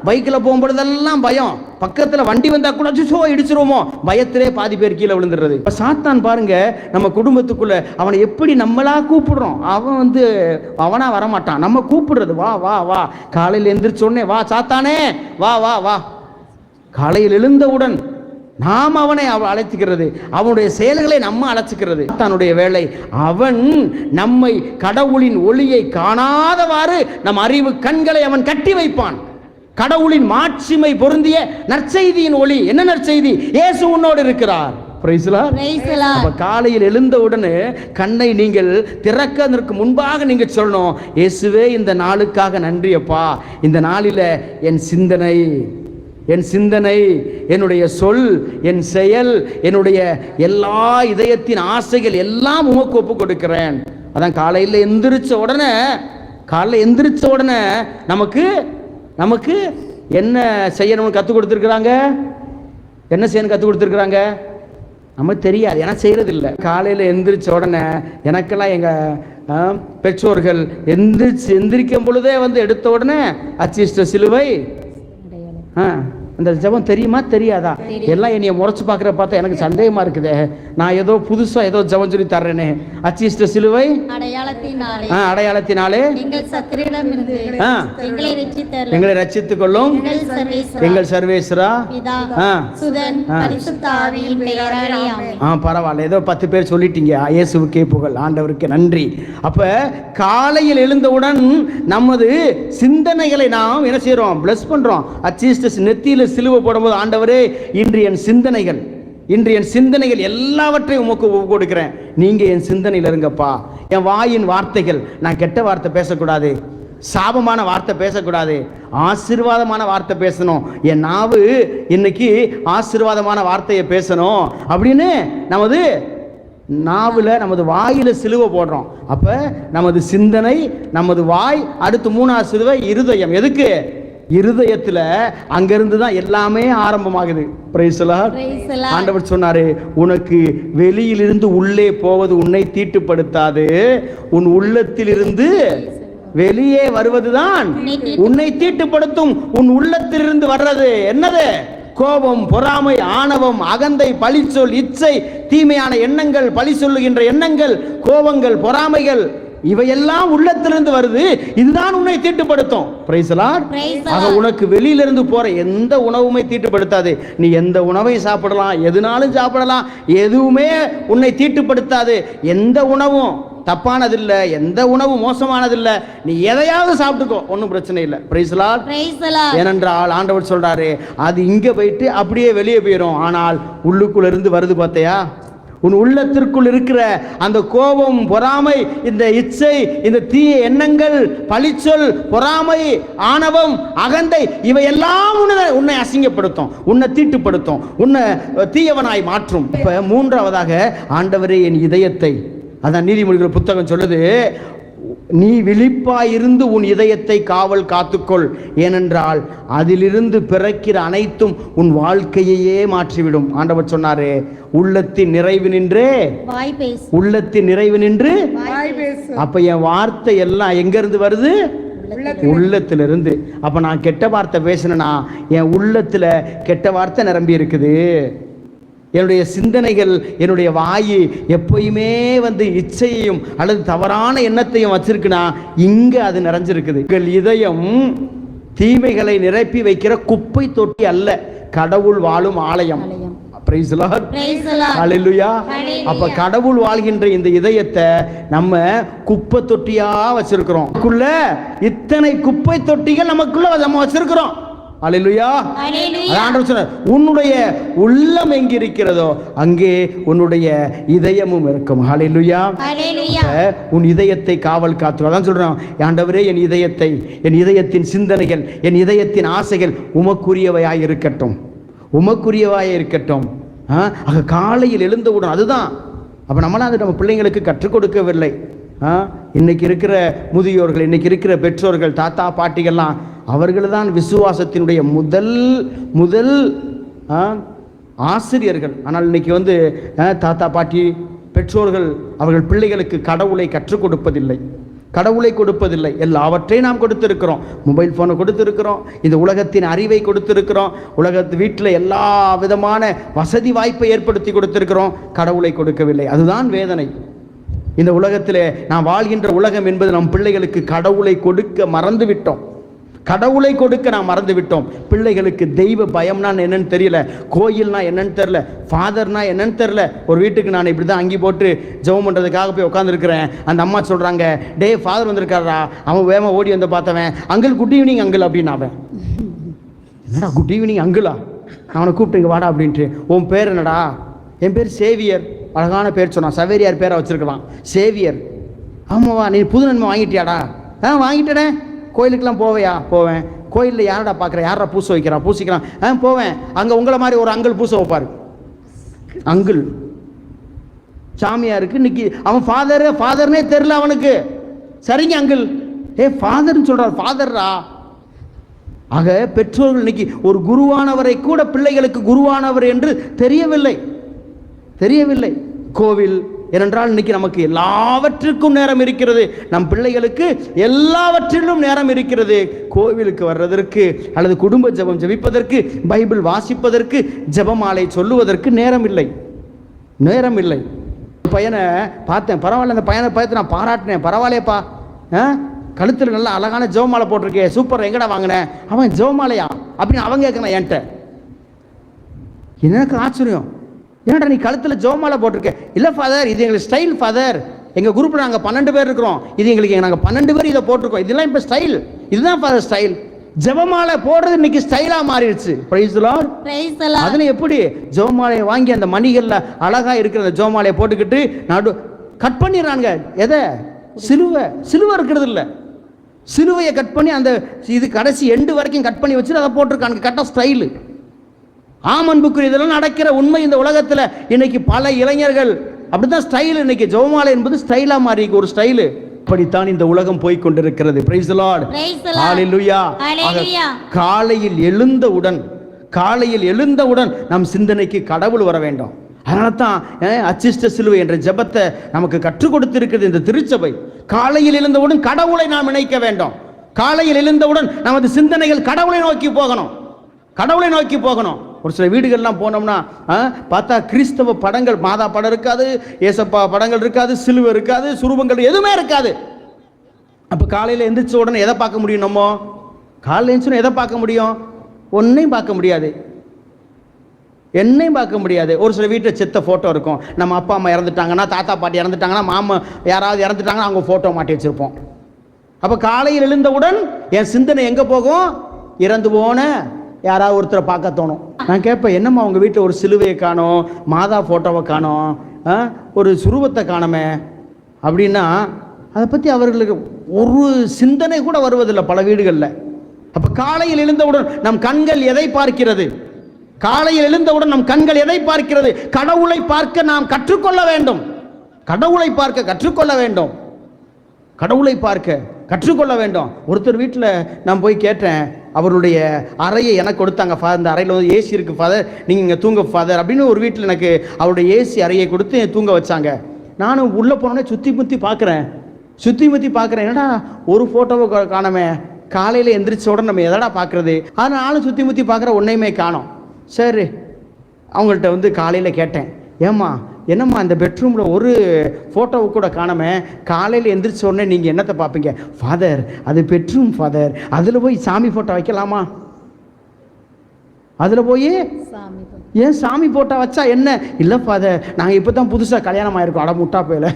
பைக்கில் போகும்பொழுதெல்லாம் பயம், பக்கத்தில் வண்டி வந்தா கூட அச்சோ இடிச்சிருவோமோ, பயத்திலே பாதி பேர் கீழே விழுந்துடுறது. இப்போ சாத்தான் பாருங்க நம்ம குடும்பத்துக்குள்ள அவனை எப்படி நம்மளா கூப்பிடுறோம். அவன் வந்து அவனா வரமாட்டான், நம்ம கூப்பிடுறது வா வா வா. காலையில் எந்திரிச்ச உடனே வா சாத்தானே வா வா வா. காலையில் எழுந்தவுடன் நாம் அவனை அழைத்துக்கிறது, அவனுடைய செயல்களை நம்ம அழைச்சிக்கிறது. தன்னுடைய வேலை அவன் நம்மை கடவுளின் ஒளியை காணாதவாறு நம் அறிவு கண்களை அவன் கட்டி வைப்பான். கடவுளின் மாட்சிமை பொருந்திய நற்செய்தியின் ஒளி. என்ன நற்செய்தி? இயேசு உன்னோடு இருக்கிறார். காலையில் எழுந்தவுடனே கண்ணை நீங்கள் திறக்கிறதற்கு முன்பாக நீங்க சொல்லணும், இயேசுவே இந்த நாளுக்காக நன்றி அப்பா. இந்த நாளில என் சிந்தனை, என்னுடைய சொல், என் செயல், என்னுடைய எல்லா இதயத்தின் ஆசைகள் எல்லாம் உமக்கு ஒப்பு கொடுக்கிறேன். அதான் காலையில் எந்திரிச்ச உடனே நமக்கு என்ன செய்யணும்னு கற்றுக் கொடுத்துருக்குறாங்க. என்ன செய்யணும் கற்றுக் கொடுத்துருக்குறாங்க நமக்கு தெரியாது, ஏன்னா செய்யறதில்லை. காலையில் எந்திரிச்ச உடனே எனக்கெல்லாம் எங்கள் பெற்றோர்கள் எந்திரிக்கும் பொழுதே வந்து எடுத்த உடனே அச்சிஷ்ட சிலுவை அந்த ஜபம் தெரியுமா தெரியாதா? எல்லாம் என்னைய முறைச்சு பார்க்குற பார்த்தா எனக்கு சந்தேகமா இருக்குது. நான் ஏதோ புதுசா ஏதோ ஜபம் சொல்லி தர்றேனே. அச்சிஷ்ட சிலுவை அடையாளத்தினாலே எங்களை ரட்சித்துக் கொள்ளும் எங்கள் சர்வேஸ்வரா. பரவாயில்ல, ஏதோ 10 பேர் சொல்லிட்டீங்க. இயேசுவுக்கே புகழ், ஆண்டவருக்கு நன்றி. அப்ப காலையில் எழுந்தவுடன் நமது சிந்தனைகளை நாம் என்ன செய்யறோம்? பிளஸ் பண்றோம். அச்சிஷ்ட நெத்தியில சிலுவை போடும்போது ஆண்டவரே இன்று என் சிந்தனைகள் எல்லாவற்றையும் உமக்கு கொடுக்கிறேன், நீங்க என் சிந்தனையில் இருங்கப்பா. என் வாயின் வார்த்தைகள், நான் கெட்ட வார்த்தை பேசக்கூடாது, சாபமான வார்த்தை பேசக்கூடாது, ஆசீர்வாதமான வார்த்தை பேசணும். என் நாவு இன்னைக்கு ஆசீர்வாதமான வார்த்தையை பேசணும் அப்படின்னு நமது நாவில் நமது வாயில சிலுவை போடுறோம். அப்ப நமது சிந்தனை, நமது வாய், அடுத்து 3ஆவது சிலுவை இருதயம். எதுக்கு? இருதயத்துல அங்கிருந்து தான் எல்லாமே ஆரம்பமாகுது. Praise the Lord. ஆண்டவர் சொன்னாரு, உனக்கு வெளியிலிருந்து உள்ளே போவது உன்னை தீட்டுப்படுத்தாது, உன் உள்ளத்திலிருந்து வெளியே வருவதுதான் உன்னை தீட்டுப்படுத்தும். உன் உள்ளத்திலிருந்து வர்றது என்னது? கோபம், பொறாமை, ஆணவம், அகந்தை, பழிச்சொல், இச்சை, தீமையான எண்ணங்கள், பழி சொல்லுகின்ற எண்ணங்கள், கோபங்கள், பொறாமைகள், இவையெல்லாம் உள்ளத்திலிருந்து வருது, இதுதான் உன்னை தீட்டுப்படுத்தும். Price the Lord. ஆக உனக்கு வெளியிலிருந்து போற எந்த உணவுமே தீட்டுப்படுத்தாது. நீ எந்த உணவை சாப்பிடலாம், எதுனாலும் சாப்பிடலாம், எதுவுமே உன்னை தீட்டுப்படுத்தாது. எந்த உணவும் தப்பானதில்லை, எந்த உணவும் மோசமானதில்லை. நீ எதையாவது சாப்பிட்டுக்கோ, ஒன்றும் பிரச்சனை இல்லை. Praise the Lord. ஏனென்றால் ஆண்டவர் சொல்றாரு, அது இங்க போயிட்டு அப்படியே வெளியே போயிடும், ஆனால் உள்ளுக்குள்ள இருந்து வருது பார்த்தையா? உன் உள்ளத்திற்குள் இருக்கிற அந்த கோபம், பொறாமை, இந்த இச்சை, இந்த தீய எண்ணங்கள், பழிச்சொல், பொறாமை, ஆணவம், அகந்தை, இவையெல்லாம் உன்னை அசிங்கப்படுத்தும், உன்னை தீட்டுப்படுத்தும், உன்னை தீயவனாய் மாற்றும். இப்ப மூன்றாவதாக, ஆண்டவரே என் இதயத்தை, அதான் நீதிமொழிகள் புத்தகம் சொல்லுது, நீ விழிப்பாயிருந்து உன் இதயத்தை காவல் காத்துக்கொள், ஏனென்றால் அதிலிருந்து பிறக்கிற அனைத்தும் உன் வாழ்க்கையையே மாற்றிவிடும். ஆண்டவர் சொன்னாரே, உள்ளத்தின் நிறைவு நின்றே வாய் பேசு, உள்ளத்தின் நிறைவு நின்று வாய் பேசு. அப்ப என் வார்த்தை எல்லாம் எங்க இருந்து வருது? உள்ளத்திலிருந்து. அப்ப நான் கெட்ட வார்த்தை பேசினா என் உள்ளத்துல கெட்ட வார்த்தை நிரம்பி இருக்குது. என்னுடைய சிந்தனைகள், என்னுடைய வாயு எப்பயுமே இச்சையையும் அல்லது தவறான எண்ணத்தையும் வச்சிருக்குன்னா இங்க அது நிறைஞ்சிருக்குது. உங்கள் இதயம் தீமைகளை நிரப்பி வைக்கிற குப்பை தொட்டி அல்ல, கடவுள் வாழும் ஆலயம். Praise the Lord. ஹல்லேலூயா. அப்ப கடவுள் வாழ்கின்ற இந்த இதயத்தை நம்ம குப்பை தொட்டியா வச்சிருக்கிறோம். இத்தனை குப்பை தொட்டிகள் நமக்குள்ள நம்ம வச்சிருக்கிறோம். அல்லேலூயா. ஆண்டவர் சொன்னார், உன்னுடைய உள்ளம் எங்க இருக்கிறதோ அங்கே உன்னுடைய இதயமும் இருக்கும். அல்லேலூயா. உன் இதயத்தை காவல் காத்து. அதான் சொல்றோம், ஆண்டவரே என் இதயத்தை, என் இதயத்தின் சிந்தனைகள், என் இதயத்தின் ஆசைகள் உமக்குரியவையாய் இருக்கட்டும், உமக்குரியவாய் இருக்கட்டும். ஆக காலையில் எழுந்தவுடன் அதுதான். அப்ப நம்மளாம் அது நம்ம பிள்ளைங்களுக்கு கற்றுக் கொடுக்கவில்லை. இன்னைக்கு இருக்கிற முதியோர்கள், இன்னைக்கு இருக்கிற பெற்றோர்கள், தாத்தா பாட்டிகள்லாம் அவர்கள் தான் விசுவாசத்தினுடைய முதல் ஆசிரியர்கள். ஆனால் இன்னைக்கு தாத்தா பாட்டி பெற்றோர்கள் அவர்கள் பிள்ளைகளுக்கு கடவுளை கற்றுக் கொடுப்பதில்லை, கடவுளை கொடுப்பதில்லை. எல்லாவற்றையும் நாம் கொடுத்திருக்கிறோம். மொபைல் ஃபோனை கொடுத்திருக்கிறோம், இந்த உலகத்தின் அறிவை கொடுத்திருக்கிறோம், உலகத்து வீட்டில் எல்லா விதமான வசதி வாய்ப்பை ஏற்படுத்தி கொடுத்திருக்கிறோம், கடவுளை கொடுக்கவில்லை. அதுதான் வேதனை. இந்த உலகத்திலே நாம் வாழ்கின்ற உலகம் என்பது நம் பிள்ளைகளுக்கு கடவுளை கொடுக்க மறந்து விட்டோம், கடவுளை கொடுக்க நாம் மறந்து விட்டோம். பிள்ளைகளுக்கு தெய்வ பயம்னா என்னன்னு தெரியல, கோயில்னா என்னன்னு தெரியல, ஃபாதர்னா என்னன்னு தெரியல. ஒரு வீட்டுக்கு நான் இப்படி தான் அங்கி போட்டு ஜெபம் பண்ணுறதுக்காக போய் உட்காந்துருக்கிறேன். அந்த அம்மா சொல்கிறாங்க, டே ஃபாதர் வந்திருக்காரா. அவன் வேகமாக ஓடி வந்து பார்த்தவன், அங்கிள் குட் ஈவினிங் அங்கிள் அப்படின்னு. அவன் என்னடா குட் ஈவினிங் அங்கிளா, அவனை கூப்பிட்டு இங்கே வாடா அப்படின்ட்டு. உன் பேர் என்னடா? என் பேர் சேவியர். அழகான பேர் சொன்னான், சவேரியார் பேரை வச்சிருக்கலாம், சேவியர். ஆமாவா, நீ புது நன்மை வாங்கிட்டியாடா? வாங்கிட்டேனே. கோயிலுக்கெல்லாம் போவையா? போவேன். கோயிலில் யாரடா பார்க்குற, யாரா பூச வைக்கிறா? பூசிக்கிறான். போவேன். அங்கே உங்களை மாதிரி ஒரு அங்கிள் பூச வைப்பார். அங்கிள் சாமியாருக்கு இன்னைக்கு அவன் ஃபாதர்னே தெரில அவனுக்கு. சரிங்க அங்கிள், ஃபாதர்னு சொல்கிறார், ஃபாதர்ரா. ஆக பெற்றோர்கள் இன்னைக்கு ஒரு குருவானவரை கூட பிள்ளைகளுக்கு குருவானவர் என்று தெரியவில்லை. கோவில் ஏனென்றால் இன்னைக்கு நமக்கு எல்லாவற்றுக்கும் நேரம் இருக்கிறது, நம் பிள்ளைகளுக்கு எல்லாவற்றிலும் நேரம் இருக்கிறது. கோவிலுக்கு வர்றதற்கு அல்லது குடும்ப ஜெபம் ஜெபிப்பதற்கு, பைபிள் வாசிப்பதற்கு, ஜெபமாலை சொல்லுவதற்கு நேரம் இல்லை. பையனை பார்த்தேன், பரவாயில்ல, அந்த பையனை பார்த்து நான் பாராட்டினேன், பரவாயில்லையப்பா, கழுத்தில் நல்லா அழகான ஜெபமாலை போட்டிருக்கேன், சூப்பர், எங்கடா வாங்கினேன்? அவன் ஜெபமாலையா அப்படின்னு அவன் கேட்கணும் என்கிட்ட. எனக்கு ஆச்சரியம், ஏன்டா நீ கழுத்தில் ஜெபமாலை போட்டிருக்க? இல்லை ஃபாதர், இது எங்களுக்கு ஸ்டைல் ஃபாதர், எங்கள் குரூப்பில் நாங்கள் 12 பேர் இருக்கிறோம், இது எங்களுக்கு நாங்கள் 12 பேர் இதை போட்டிருக்கோம், இதெல்லாம் இப்போ ஸ்டைல், இதுதான் ஃபாதர் ஸ்டைல். ஜெபமாலை போடுறது இன்னைக்கு ஸ்டைலாக மாறிடுச்சு. Price the Lord. அதில் எப்படி ஜெபமாலையை வாங்கி அந்த மணிகளில் அழகாக இருக்கிற அந்த ஜெபமாலையை போட்டுக்கிட்டு கட் பண்ணிடுறாங்க. எதை? சிலுவை இருக்கிறது இல்லை, சிலுவையை கட் பண்ணி அந்த இது கடைசி எண்டு வரைக்கும் கட் பண்ணி வச்சுட்டு அதை போட்டிருக்காங்க. கரெக்டாக ஸ்டைலு. ஆமன்புக்கு இதெல்லாம் நடக்கிற உண்மை இந்த உலகத்தில். இன்னைக்கு பல இளைஞர்கள் அப்படித்தான் ஸ்டைல். இன்னைக்கு ஜெபமாலை என்பது ஸ்டைலாக மாறி ஒரு ஸ்டைலு. இப்படித்தான் இந்த உலகம் போய் கொண்டிருக்கிறது. Praise the Lord. ஹல்லேலூயா. காலையில் எழுந்தவுடன் நம் சிந்தனைக்கு கடவுள் வர வேண்டும். அதனால தான் அச்சிஷ்ட சிலுவை என்ற ஜெபத்தை நமக்கு கற்றுக் கொடுத்திருக்கிறது இந்த திருச்சபை. காலையில் எழுந்தவுடன் கடவுளை நாம் நினைக்க வேண்டும். காலையில் எழுந்தவுடன் நமது சிந்தனைகள் கடவுளை நோக்கி போகணும். ஒரு சில வீடுகள்லாம் போனோம்னா பார்த்தா கிறிஸ்தவ படங்கள், மாதா படம் இருக்காது, ஏசப்பா படங்கள் இருக்காது, சிலுவை இருக்காது, சுரூபங்கள் எதுவுமே இருக்காது. அப்போ காலையில் எந்திரிச்ச உடனே எதை பார்க்க முடியும்? நம்ம காலையில் எழுந்துச்சுன்னா எதை பார்க்க முடியும்? ஒன்றையும் பார்க்க முடியாது, என்னையும் பார்க்க முடியாது. ஒரு சில வீட்டில் செத்த ஃபோட்டோ இருக்கும். நம்ம அப்பா அம்மா இறந்துட்டாங்கன்னா, தாத்தா பாட்டி இறந்துட்டாங்கன்னா, மாமா யாராவது இறந்துட்டாங்கன்னா அவங்க ஃபோட்டோ மாட்டி வச்சுருப்போம். அப்போ காலையில் எழுந்தவுடன் என் சிந்தனை எங்கே போகும்? இறந்து போன யாராவது ஒருத்தரை பார்க்க தோணும். நான் கேட்பேன், என்னம்மா உங்கள் வீட்டில் ஒரு சிலுவையை காணோம், மாதா ஃபோட்டோவை காணோம், ஒரு சுரூபத்தை காணோமே அப்படின்னா அதை பற்றி அவர்களுக்கு ஒரு சிந்தனை கூட வருவதில்லை பல வீடுகளில். அப்போ காலையில் எழுந்தவுடன் நம் கண்கள் எதை பார்க்கிறது? காலையில் எழுந்தவுடன் நம் கண்கள் எதை பார்க்கிறது? கடவுளை பார்க்க நாம் கற்றுக்கொள்ள வேண்டும். கடவுளை பார்க்க கற்றுக்கொள்ள வேண்டும். கடவுளை பார்க்க கற்றுக்கொள்ள வேண்டும். ஒருத்தர் வீட்டில் நான் போய் கேட்டேன், அவருடைய அறையை எனக்கு கொடுத்தாங்க. ஃபாதர், இந்த அறையில் வந்து ஏசி இருக்குது ஃபாதர், நீங்கள் இங்கே தூங்க ஃபாதர் அப்படின்னு ஒரு வீட்டில் எனக்கு அவருடைய ஏசி அறையை கொடுத்து தூங்க வச்சாங்க. நானும் உள்ளே போனோடனே சுற்றி முற்றி பார்க்குறேன், என்னடா ஒரு ஃபோட்டோவை காணமே, காலையில் எந்திரிச்ச உடனே நம்ம எதடா பார்க்குறது? அதனாலும் சுற்றி முற்றி பார்க்குற ஒன்றையுமே காணோம். சரி, அவங்கள்ட்ட வந்து காலையில் கேட்டேன், ஏம்மா என்னம்மா இந்த பெட்ரூமில் ஒரு ஃபோட்டோவை கூட காணாமே, காலையில் எந்திரிச்ச உடனே நீங்கள் என்னத்தை பார்ப்பீங்க? ஃபாதர், அது பெட்ரூம் ஃபாதர், அதில் போய் சாமி ஃபோட்டோ வைக்கலாமா? அதில் போய் ஏன் சாமி ஃபோட்டோ வச்சா என்ன? இல்லை ஃபாதர், நாங்கள் இப்போ தான் புதுசாக கல்யாணம் ஆகிருக்கோம். அட முட்டா போயில,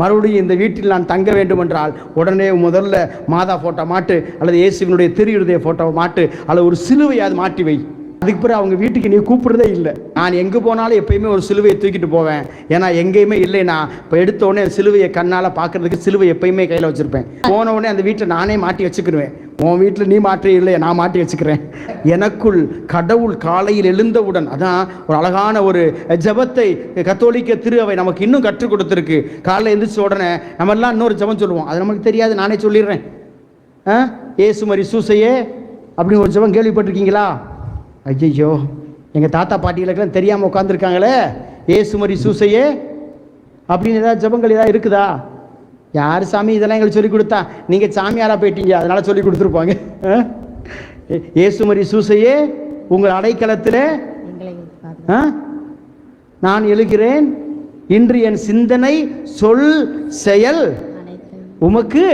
மறுபடியும் இந்த வீட்டில் நான் தங்க வேண்டும் என்றால் உடனே முதல்ல மாதா ஃபோட்டோ மாட்டு, அல்லது இயேசுவினுடைய திருஹிருதய ஃபோட்டோவை மாட்டு, அல்லது ஒரு சிலுவையாவது மாட்டி வை. அதுக்கு பிறகு அவங்க வீட்டுக்கு நீ கூப்பிடுறதே இல்லை. நான் எங்கே போனாலும் எப்பயுமே ஒரு சிலுவையை தூக்கிட்டு போவேன். ஏன்னா எங்கேயுமே இல்லைனா இப்போ எடுத்த உடனே சிலுவையை கண்ணால் பார்க்கறதுக்கு சிலுவை எப்பயுமே கையில் வச்சுருப்பேன். போன உடனே அந்த வீட்டில் நானே மாட்டி வச்சுக்கிடுவேன். உன் வீட்டில் நீ மாற்றி இல்லை, நான் மாட்டி வச்சுக்கிறேன். எனக்குள் கடவுள் காலையில் எழுந்தவுடன், அதான் ஒரு அழகான ஒரு ஜெபத்தை கத்தோலிக்க திரு அவை நமக்கு இன்னும் கற்றுக் கொடுத்துருக்கு. காலையில் எழுந்திரிச்ச உடனே நம்ம எல்லாம் இன்னொரு ஜெபம் சொல்லுவோம். அது நமக்கு தெரியாது, நானே சொல்லிடுறேன். ஏசு மரி சூசையே அப்படின்னு ஒரு ஜெபம் கேள்விப்பட்டிருக்கீங்களா? ஐயோ, எங்கள் தாத்தா பாட்டிகளுக்கெல்லாம் தெரியாமல் உட்காந்துருக்காங்களே, ஏசு மரி சூசையே அப்படின்னு ஏதாவது ஜெபங்கள் ஏதாவது இருக்குதா? யார் சாமி இதெல்லாம் எங்களுக்கு சொல்லிக் கொடுத்தா? நீங்கள் சாமியாராக போயிட்டீங்க, அதனால் சொல்லி கொடுத்துருப்பாங்க. ஏசு மரி சூசையே உங்கள் அடைக்கலத்தில் நான் எழுகிறேன், இன்று என் சிந்தனை சொல் செயல் உமக்கு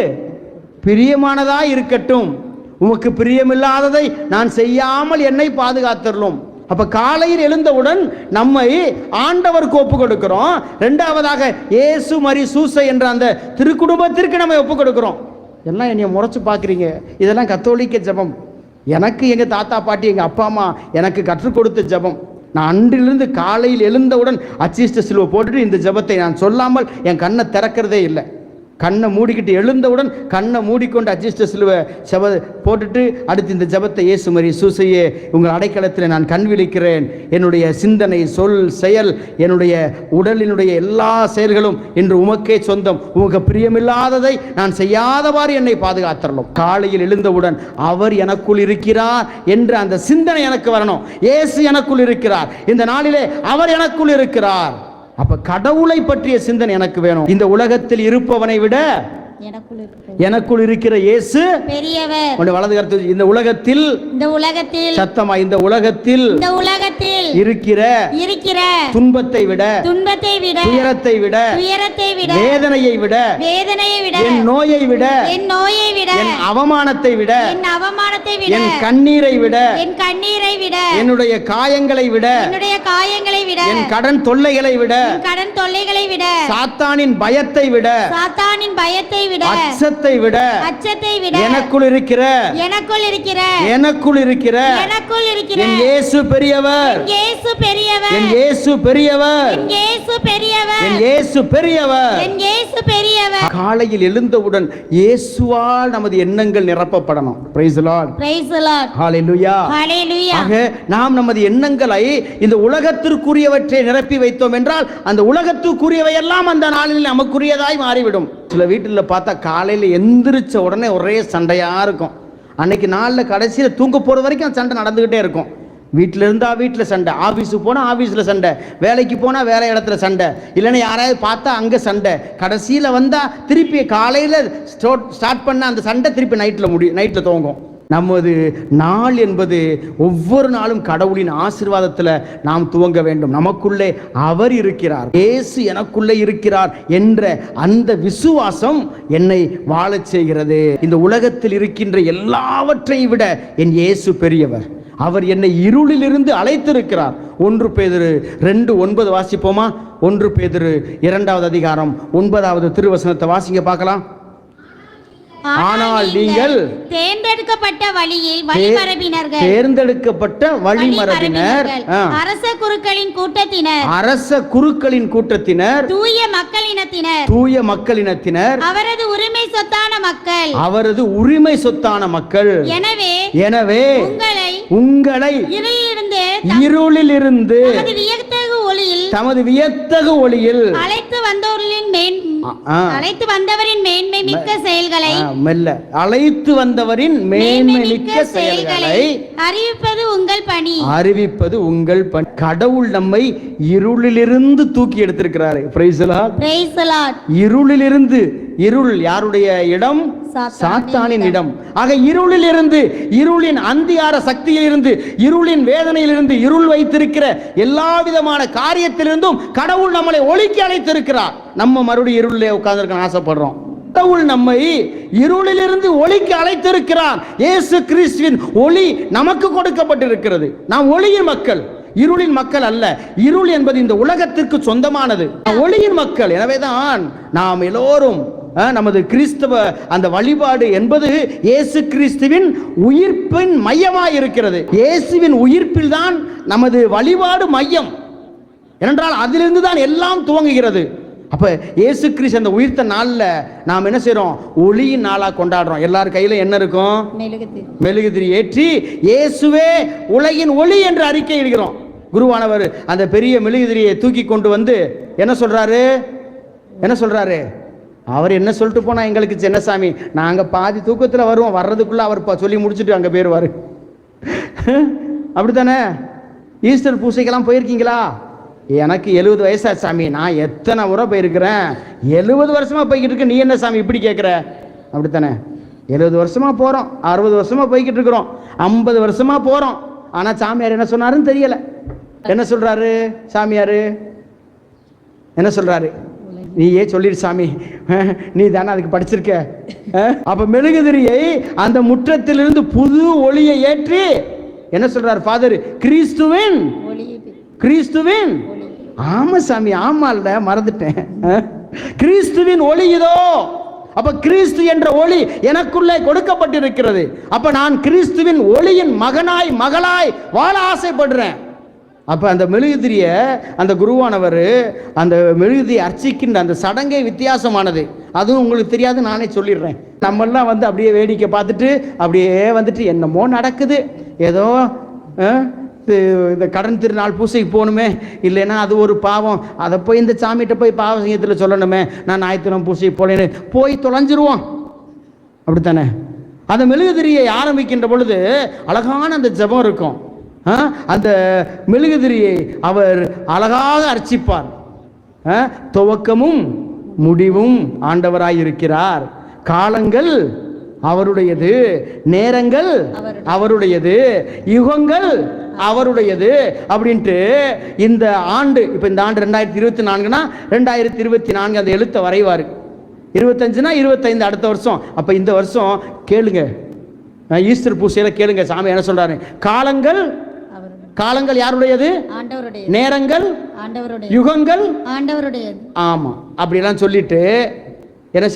பிரியமானதாக இருக்கட்டும், உமக்கு பிரியமில்லாததை நான் செய்யாமல் என்னை பாதுகாத்துள்ளோம். அப்ப காலையில் எழுந்தவுடன் நம்மை ஆண்டவருக்கு ஒப்பு கொடுக்கிறோம். இரண்டாவதாக இயேசு மரி சூசை என்ற அந்த திருக்குடும்பத்திற்கு நம்ம ஒப்பு கொடுக்கிறோம். எல்லாம் என்னைய முறைச்சு பார்க்குறீங்க, இதெல்லாம் கத்தோலிக்க ஜெபம். எனக்கு எங்கள் தாத்தா பாட்டி எங்கள் அப்பா அம்மா எனக்கு கற்றுக் கொடுத்த ஜெபம். நான் அன்றிலிருந்து காலையில் எழுந்தவுடன் அச்சிஷ்ட சிலுவை போட்டுட்டு இந்த ஜெபத்தை நான் சொல்லாமல் என் கண்ணை திறக்கிறதே இல்லை. கண்ணை மூடிக்கிட்டு எழுந்தவுடன் கண்ணை மூடிக்கொண்டு அச்சிஷ்ட சிலுவை ஜெப போட்டுட்டு அடுத்து இந்த ஜெபத்தை, இயேசு மரி சூசையே உங்கள் அடைக்கலத்தில் நான் கண் விழிக்கிறேன், என்னுடைய சிந்தனை சொல் செயல் என்னுடைய உடலினுடைய எல்லா செயல்களும் இன்று உமக்கே சொந்தம், உமக்கு பிரியமில்லாததை நான் செய்யாதவாறு என்னை பாதுகாத்தரலும். காலையில் எழுந்தவுடன் அவர் எனக்குள் இருக்கிறார் என்ற அந்த சிந்தனை எனக்கு வரணும். இயேசு எனக்குள் இருக்கிறார், இந்த நாளிலே அவர் எனக்குள் இருக்கிறார். அப்ப கடவுளை பற்றிய சிந்தனை எனக்கு வேணும். இந்த உலகத்தில் இருப்பவனை விட எனக்குள் இருக்கிற இயேசு பெரியவர். வலது கருத்து, இந்த உலகத்தில் சத்தமா, இந்த உலகத்தில் இருக்கிற துன்பத்தை விட துயரத்தை விட வேதனையை விட என் நோயை விட என் அவமானத்தை விட என் கண்ணீரை விட என்னுடைய காயங்களை விட என் கடன் தொல்லைகளை விட சாத்தானின் பயத்தை விட அச்சத்தை விட எனக்குள் இருக்கிற என் இயேசு பெரியவர், என் இயேசு பெரியவர், என் இயேசு பெரியவர். காலையில் எழுந்தவுடன் இயேசுவால் நமது எண்ணங்கள் நிரப்பப்படணும். Praise the Lord, praise the Lord, hallelujah, hallelujah. ஆக நாம் நமது எண்ணங்களை இந்த உலகத்திற்குரியவற்றை நிரப்பி வைத்தோம் என்றால் அந்த உலகத்துக்குரியவை எல்லாம் அந்த நாளில் நமக்குரியதாய் மாறிவிடும். சில வீட்டில் பார்த்தா காலையில் எந்திரிச்ச உடனே ஒரே சண்டையாக இருக்கும். அன்னைக்கு நாளில் கடைசியில் தூங்க போகிற வரைக்கும் சண்டை நடந்துக்கிட்டே இருக்கும். வீட்டில் இருந்தால் வீட்டில் சண்டை, ஆஃபீஸுக்கு போனால் ஆஃபீஸில் சண்டை, வேலைக்கு போனால் வேலை இடத்துல சண்டை, இல்லைன்னா யாராவது பார்த்தா அங்கே சண்டை. கடைசியில் வந்தால் திருப்பி காலையில் ஸ்டார்ட் பண்ண அந்த சண்டை திருப்பி நைட்டில் துவங்கும். நமது நாள் என்பது ஒவ்வொரு நாளும் கடவுளின் ஆசீர்வாதத்தில் நாம் துவங்க வேண்டும். நமக்குள்ளே அவர் இருக்கிறார், இயேசு எனக்குள்ளே இருக்கிறார் என்ற அந்த விசுவாசம் என்னை வாழச் செய்கிறது. இந்த உலகத்தில் இருக்கின்ற எல்லாவற்றையும் விட என் இயேசு பெரியவர். அவர் என்னை இருளிலிருந்து அழைத்திருக்கிறார். 1 பேதுரு 2:9 வாசிப்போமா? 1 பேதுரு 2வது அதிகாரம் 9வது திருவசனத்தை வாசிங்க பார்க்கலாம். ஆனால் நீங்கள் தேர்ந்தெடுக்கப்பட்ட வழிமரபினர்கள், தேர்ந்தெடுக்கப்பட்ட வழிமரபினர், அரச குருக்களின் கூட்டத்தினர், தூய மக்களினத்தினர், அவரது உரிமை சொத்தான மக்கள். எனவே உங்களை இருளிலிருந்து தமது வியத்தகு ஒளியில் அழைத்து வந்தவரின் மேன்மை மிக்க செயல்களை அறிவிப்பது உங்கள் பணி. கடவுள் நம்மை இருளிலிருந்து தூக்கி எடுத்திருக்கிறார். Praise the Lord. இருளிலிருந்து, இருள் யாருடைய இடம்? சாத்தானின் இடம். ஆக இருளிலிருந்து, இருளின் அந்திகார சக்தியிலிருந்து, இருளின் வேதனையிலிருந்து, இருள் வைத்திருக்கிற எல்லா விதமான காரியத்திலிருந்தும் கடவுள் நம்மளை ஒளிக்கு அழைத்திருக்கிறார். நம்ம மறுபடியும் இருளிலே உட்கார்ந்திருக்க ஆசைப்படுறோம். கடவுள் நம்மை இருளிலிருந்து ஒளிக்கு அழைத்திருக்கிறார். இயேசு கிறிஸ்துவின் ஒளி நமக்கு கொடுக்கப்பட்டிருக்கிறது. நாம் ஒளியின் மக்கள், இருளின் மக்கள் அல்ல. இருள் என்பது இந்த உலகத்திற்கு சொந்தமானது, ஒளியின் மக்கள். எனவேதான் நாம் எல்லோரும் நமது கிறிஸ்தவ அந்த வழிபாடு என்பது இயேசு கிறிஸ்துவின் உயிர்ப்பின் மையமாய் இருக்கிறது. இயேசுவின் உயிர்ப்பில் தான் நமது வழிபாடு மையம். ஏனென்றால் அதிலிருந்து தான் எல்லாம் துவங்குகிறது. அப்ப இயேசு கிறிஸ்து அந்த உயிர்த்த நாள்ல நாம் என்ன செய்றோம்? ஒளியின் நாளா கொண்டாடுறோம். எல்லார் கையில என்ன இருக்கும்? மெழுகுதிரி ஏற்றி இயேசுவே உலகின் ஒளி என்று அறிக்கை இடுகிறோம். குருவானவர் அந்த பெரிய மெழுகுதிரியை தூக்கி கொண்டு வந்து என்ன சொல்றாரு? அவர் என்ன சொல்லிட்டு போனா எங்களுக்கு சின்னசாமி, நாங்க பாதி தூக்கத்துல வருவோம், வர்றதுக்குள்ள அவர் சொல்லி முடிச்சுட்டு அங்க போயிருவாரு. அப்படித்தானே? ஈஸ்டர் பூசைக்கெல்லாம் போயிருக்கீங்களா? எனக்கு 70 வயசா சாமி, நான் எத்தனை முறை போயிருக்கிறேன், 70 வருஷமா போய்கிட்டு இருக்கு, நீ என்ன சாமி இப்படி கேட்குற? அப்படித்தானே? 70 வருஷமா போகிறோம், 60 வருஷமா போய்கிட்டு இருக்கிறோம், 50 வருஷமா போகிறோம். ஆனால் சாமியார் என்ன சொன்னாருன்னு தெரியல. என்ன சொல்கிறாரு சாமியார்? என்ன சொல்கிறாரு? நீயே சொல்லிடு சாமி, நீ தானே அதுக்கு படிச்சிருக்க. அப்போ மெழுகுதிரியை அந்த முற்றத்திலிருந்து புது ஒளியை ஏற்றி என்ன சொல்றார் ஃபாதர்? கிறிஸ்துவின் ஆமா சாமி, ஆமா இல்ல மறந்துட்டேன், கிறிஸ்துவின் ஒளி இதோ. அப்ப கிறிஸ்து என்ற ஒளி எனக்குள்ளே கொடுக்கப்பட்டிருக்கிறது. அப்ப நான் கிறிஸ்துவின் ஒளியின் மகனாய் மகளாய் வாழ ஆசைப்படுறேன். அப்ப அந்த மெழுகுதிரிய அந்த குருவானவர் அந்த மெழுகுதியை அர்ச்சிக்கின்ற அந்த சடங்கை வித்தியாசமானது. அதுவும் உங்களுக்கு தெரியாது, நானே சொல்லிடுறேன். நம்மெல்லாம் வந்து அப்படியே வேடிக்கை பார்த்துட்டு அப்படியே வந்துட்டு என்னமோ நடக்குது, ஏதோ இந்த கடன் திருநாள் பூசைக்கு போகணுமே, இல்லைன்னா அது ஒரு பாவம், அதை போய் இந்த சாமிகிட்ட போய் பாவ சங்கத்தில் சொல்லணுமே, நான் ஞாயிற்றுக்கிழமை பூசைக்கு போலேன்னு போய் தொலைஞ்சிருவோம். அப்படித்தானே? அந்த மெழுகுதிரியை ஆரம்பிக்கின்ற பொழுது அழகான அந்த ஜெபம் இருக்கும். அந்த மெழுகுதிரியை அவர் அழகாக அர்ச்சிப்பார். துவக்கமும் முடிவும் ஆண்டவராயிருக்கிறார், காலங்கள் அவருடையது, நேரங்கள் அவருடையது, யுகங்கள் அவருடையது அப்படின்ட்டு. இந்த ஆண்டு, இப்போ இந்த ஆண்டு 2024னா 2024 அந்த எழுத்தை வரைவார். 25னா 25 அடுத்த வருஷம். அப்போ இந்த வருஷம் கேளுங்க, ஈஸ்டர் பூசையில் கேளுங்க சாமி என்ன சொல்றாரு? காலங்கள் யாருடையது? நேரங்கள் யுகங்கள் ஆண்டவருடையது. ஆமா, அப்படிலாம் சொல்லிட்டு என்ன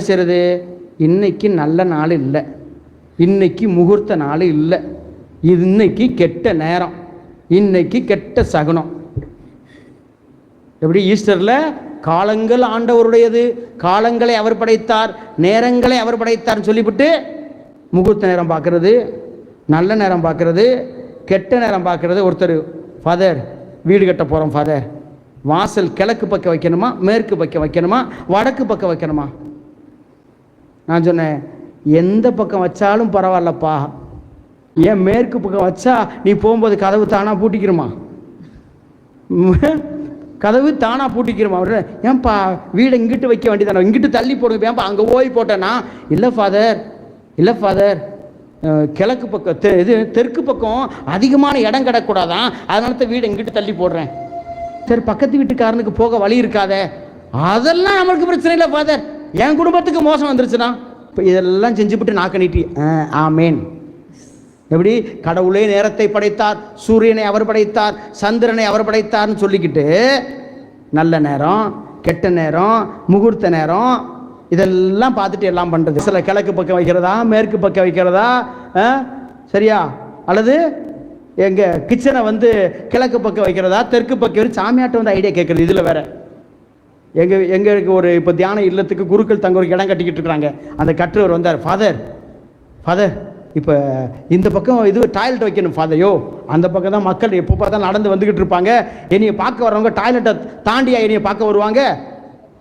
செய்யறது? இன்னைக்கு நல்ல நாள் இல்லை, இன்னைக்கு முகூர்த்த நாள் இல்லை, இன்னைக்கு கெட்ட நேரம், இன்னைக்கு கெட்ட சகுனம். எப்படி ஈஸ்டர்ல காலங்கள் ஆண்டவருடையது, காலங்களை அவர் படைத்தார், நேரங்களை அவர் படைத்தார்னு சொல்லிவிட்டு முகூர்த்த நேரம் பார்க்கறது, நல்ல நேரம் பார்க்கறது, கெட்ட நேரம் பார்க்கறது. ஒருத்தர், ஃபாதர் வீடு கட்ட போகிறோம் ஃபாதர், வாசல் கிழக்கு பக்கம் வைக்கணுமா, மேற்கு பக்கம் வைக்கணுமா, வடக்கு பக்கம் வைக்கணுமா? நான் சொன்னேன், எந்த பக்கம் வச்சாலும் பரவாயில்லப்பா, ஏன் மேற்கு பக்கம் வச்சா நீ போகும்போது கதவு தானா பூட்டிக்கிறோமா? கதவு தானா பூட்டிக்கிறோமா? ஏன்பா வீடை இங்கிட்டு வைக்க வேண்டியதானே, இங்கிட்டு தள்ளி போடுங்க, ஏன்பா அங்கே போய் போட்டேன்னா? இல்லை ஃபாதர், இல்லை ஃபாதர், கிழக்கு பக்கம் தெற்கு பக்கம் அதிகமான இடம் கிடக்கூடாதான், அதனால தான் வீடு எங்கிட்ட தள்ளி போடுறேன். சரி, பக்கத்து வீட்டுக்காரனுக்கு போக வழி இருக்காதே, அதெல்லாம் நம்மளுக்கு பிரச்சனை இல்லை ஃபாதர், என் குடும்பத்துக்கு மோசம் வந்துருச்சுன்னா இப்போ இதெல்லாம் செஞ்சுவிட்டு நாக்க நீட்டி ஆமேன். எப்படி கடவுளே நேரத்தை படைத்தார், சூரியனை அவர் படைத்தார், சந்திரனை அவர் படைத்தார்னு சொல்லிக்கிட்டு நல்ல நேரம் கெட்ட நேரம் முகூர்த்த நேரம் இதெல்லாம் பார்த்துட்டு எல்லாம் பண்ணுறது. சில கிழக்கு பக்கம் வைக்கிறதா மேற்கு பக்கம் வைக்கிறதா, சரியா, அல்லது எங்கள் கிச்சனை வந்து கிழக்கு பக்கம் வைக்கிறதா தெற்கு பக்கம் சாமியாட்ட வந்து ஐடியா கேட்குறது. இதில் வேற எங்களுக்கு ஒரு இப்போ தியான இல்லத்துக்கு குருக்கள் தங்க ஒரு இடம் கட்டிக்கிட்டு இருக்கிறாங்க. அந்த கட்டுறவர் வந்தார், ஃபாதர் ஃபாதர் இப்போ இந்த பக்கம் இது டாய்லெட் வைக்கணும் ஃபாதரையோ, அந்த பக்கம் தான் மக்கள் எப்போ பார்த்தா நடந்து வந்துக்கிட்டு இருப்பாங்க, என்னையை பார்க்க வரவங்க டாய்லெட்டை தாண்டியா என்னையை பார்க்க வருவாங்க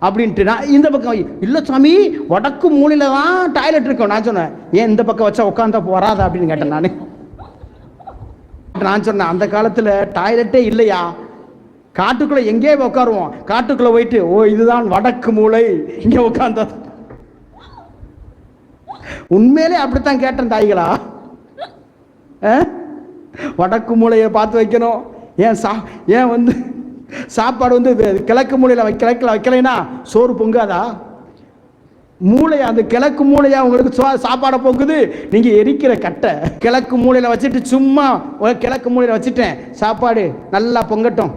அப்படின்ட்டு. நான் இந்த பக்கம் இல்லை சாமி, வடக்கு மூலையில் தான் டாய்லெட் இருக்கும். நான் சொன்னேன், ஏன் இந்த பக்கம் வச்சா உட்காந்தா வராதா அப்படின்னு கேட்டேன். நான் சொன்னேன், அந்த காலத்தில் டாய்லெட்டே இல்லையா, காட்டுக்குள்ளே எங்கேயே உட்காருவோம், காட்டுக்குள்ளே போயிட்டு ஓ இதுதான் வடக்கு மூலை இங்கே உட்காந்தா. உண்மையிலே அப்படித்தான் கேட்டேன் தாய்களா, வடக்கு மூலையை பார்த்து வைக்கணும். ஏன் வந்து சாப்பாடு வந்து கிழக்கு மூலையில் வைக்கலைன்னா சோறு பொங்காதா? மூளை அந்த கிழக்கு மூலையா உங்களுக்கு சாப்பாடை பொங்குது, நீங்க எரிக்கிற கட்டை கிழக்கு மூலையில வச்சுட்டு சும்மா கிழக்கு மூலையில வச்சுட்டேன், சாப்பாடு நல்லா பொங்கட்டும்.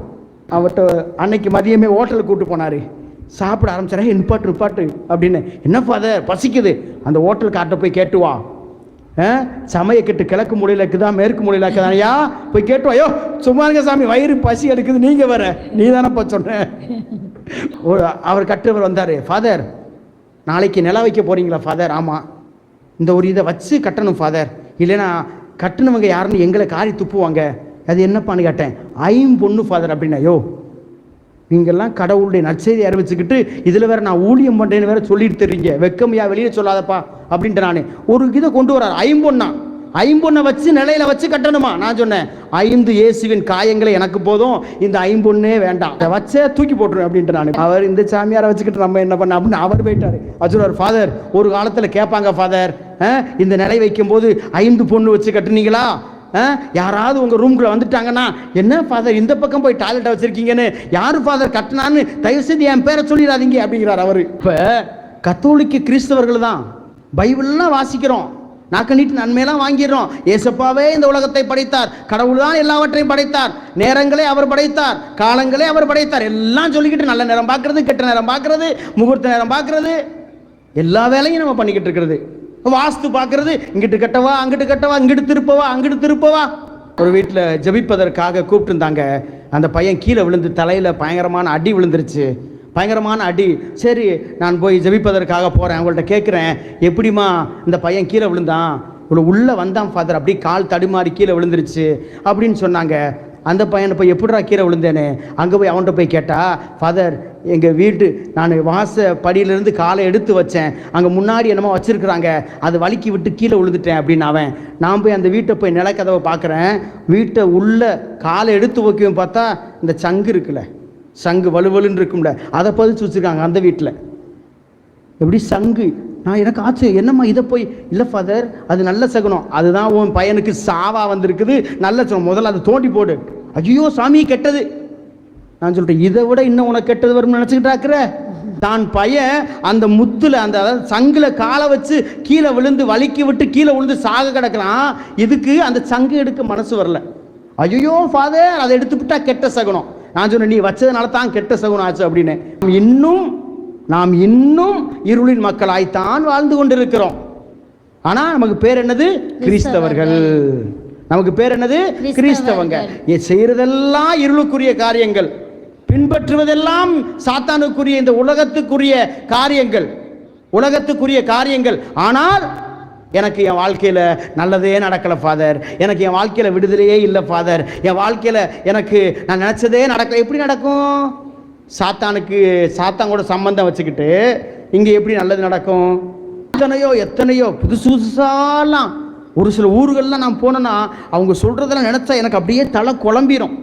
அவர்கிட்ட அன்னைக்கு மதியமே ஹோட்டலுக்கு கூப்பிட்டு போனாரு, சாப்பிட ஆரம்பிச்சாரு, நிப்பாட்டு அப்படின்னு. என்ன ஃபாதர் பசிக்குது, அந்த ஹோட்டல் காட்ட போய் கேட்டுவா, சமையக்கட்டு கிழக்கு மூலையில் இருக்குதா மேற்கு மூலையில் இருக்குதானையா போய் கேட்டுவா. ஐயோ சும்மா இருங்க சாமி, வயிறு பசி எடுக்குது, நீங்க வர நீ தானப்பா சொன்ன. அவர் கட்டுறவர் வந்தாரு, ஃபாதர் நாளைக்கு நில வைக்க போறீங்களா ஃபாதர்? ஆமாம். இந்த ஒரு இதை வச்சு கட்டணும் ஃபாதர், இல்லைன்னா கட்டினவங்க யாருன்னு எங்களை காரி துப்புவாங்க. அது என்னப்பான்னு கேட்டேன். ஐம்பொண்ணு ஃபாதர் அப்படின்னா. யோ நீங்கள்லாம் கடவுளுடைய நற்செய்தி அறிவிச்சுக்கிட்டு இதில் வேற நான் ஊழியம் பண்ணுறேன்னு வேற சொல்லிட்டு தெரியுங்க, வெக்கமையா வெளியே சொல்லாதப்பா அப்படின்ட்டு. நான் ஒரு இதை கொண்டு வரார், ஐம்பொண்ணை வச்சு நிலையில வச்சு கட்டணுமா? நான் சொன்னேன், 5 இயேசுவின் காயங்களே எனக்கு போதும், இந்த 5 வேண்டாம், வச்சே தூக்கி போட்டுரும் அப்படின்ட்டு. நான் அவர் இந்த சாமியாரை வச்சுக்கிட்டு நம்ம என்ன பண்ண அப்படின்னு அவர் போயிட்டாரு. அச்சுறார், ஃபாதர் ஒரு காலத்தில் கேட்பாங்க ஃபாதர், இந்த நிலை வைக்கும் போது 5 பொண்ணு வச்சு கட்டுனீங்களா, யாராவது உங்க ரூம்குள்ள வந்துட்டாங்கன்னா என்ன ஃபாதர் இந்த பக்கம் போய் டாய்லெட் வச்சிருக்கீங்கன்னு யாரு ஃபாதர் கட்டினான்னு தயவு செய்து என் பேரை சொல்லிடாதீங்க அப்படிங்கிறார் அவரு. இப்ப கத்தோலிக்க கிறிஸ்தவர்கள் தான் பைபிள்லாம் வாசிக்கிறோம், நாக்க நீட்டு நன்மையெல்லாம் வாங்கிடுறோம். ஏசப்பாவே இந்த உலகத்தை படைத்தார், கடவுள் தான் எல்லாவற்றையும் படைத்தார், நேரங்களே அவர் படைத்தார், காலங்களே அவர் படைத்தார், எல்லாம் சொல்லிக்கிட்டு நல்ல நேரம் பார்க்கறது, கெட்ட நேரம் பார்க்கறது, முகூர்த்த நேரம் பார்க்கறது, எல்லா வேலையும் நம்ம பண்ணிக்கிட்டு இருக்கிறது. வாஸ்து பார்க்கறது, இங்கிட்டு கட்டவா அங்கிட்டு கட்டவா, இங்கிட்டு திருப்பவா அங்கிட்டு திருப்பவா. ஒரு வீட்டில் ஜபிப்பதற்காக கூப்பிட்டு இருந்தாங்க. அந்த பையன் கீழே விழுந்து தலையில் பயங்கரமான அடி விழுந்துருச்சு, பயங்கரமான அடி. சரி நான் போய் ஜபிப்பதற்காக போகிறேன், அவங்கள்ட்ட கேட்குறேன், எப்படிமா இந்த பையன் கீழே விழுந்தான்? உள்ளே வந்தான் ஃபாதர், அப்படியே கால் தடுமாறி கீழே விழுந்துருச்சு அப்படின்னு சொன்னாங்க. அந்த பையனை போய் எப்படிடா கீழே விழுந்தேனே, அங்கே போய் அவன்கிட்ட போய் கேட்டா, ஃபாதர் எங்கள் வீட்டு நான் வாச படியிலேருந்து காலை எடுத்து வச்சேன், அங்கே முன்னாடி என்னமோ வச்சுருக்குறாங்க, அது வலிக்கி விட்டு கீழே விழுந்துட்டேன் அப்படின்னு. அவன் நான் போய் அந்த வீட்டை போய் நிலக்கதவை பார்க்குறேன், வீட்டை உள்ள காலை எடுத்து வைக்கவும் பார்த்தா இந்த சங்கு இருக்குல்ல, சங்கு வலுவலுன்னு இருக்கும்ல, அதை பதிச்சு வச்சுருக்காங்க அந்த வீட்டில். எப்படி சங்கு? நான் எனக்கு ஆச்சு, என்னம்மா இதை போய், இல்லை ஃபாதர் அது நல்ல சகுனம், அதுதான் உன் பையனுக்கு சாவா வந்திருக்குது, நல்ல சகுனம், முதல்ல அதை தோண்டி போடு. ஐயோ சாமி கெட்டது. நான் சொல்லிட்டேன், இதை விட இன்னும் உனக்கு கெட்டது வரும்னு நினச்சிக்கிட்டாக்குற. தான் பையன் அந்த முத்துல அந்த சங்குல காலை வச்சு கீழே விழுந்து வலிக்கி விட்டு கீழே விழுந்து சாக கிடக்கிறான். இதுக்கு அந்த சங்கு எடுக்க மனசு வரல. ஐயோ ஃபாதர் அதை எடுத்துக்கிட்டா கெட்ட சகுனம். நான் சொன்னேன், நீ வச்சதுனால தான் கெட்ட சகுனம் ஆச்சு அப்படின்னு. நாம் இன்னும் இருளின் மக்களாய்த்தான் வாழ்ந்து கொண்டிருக்கிறோம். ஆனா நமக்கு பேர் என்னது? கிறிஸ்தவர்கள். நமக்கு பேர் என்னது? கிறிஸ்தவங்க. செய்யறதெல்லாம் இருளுக்குரிய காரியங்கள், பின்பற்றுவதெல்லாம் சாத்தானுக்குரிய இந்த உலகத்துக்குரிய காரியங்கள். ஆனால் எனக்கு என் வாழ்க்கையில் நல்லதே நடக்கலை ஃபாதர், எனக்கு என் வாழ்க்கையில் விடுதலையே இல்லை ஃபாதர், என் வாழ்க்கையில் எனக்கு நான் நினச்சதே நடக்கலை. எப்படி நடக்கும்? சாத்தான் கூட சம்பந்தம் வச்சுக்கிட்டு இங்கே எப்படி நல்லது நடக்கும்? எத்தனையோ புதுசாலாம் ஒரு சில ஊர்கள்லாம் நான் போனேன்னா அவங்க சொல்கிறதெல்லாம் நினச்சா எனக்கு அப்படியே தலை குழம்பிரும்.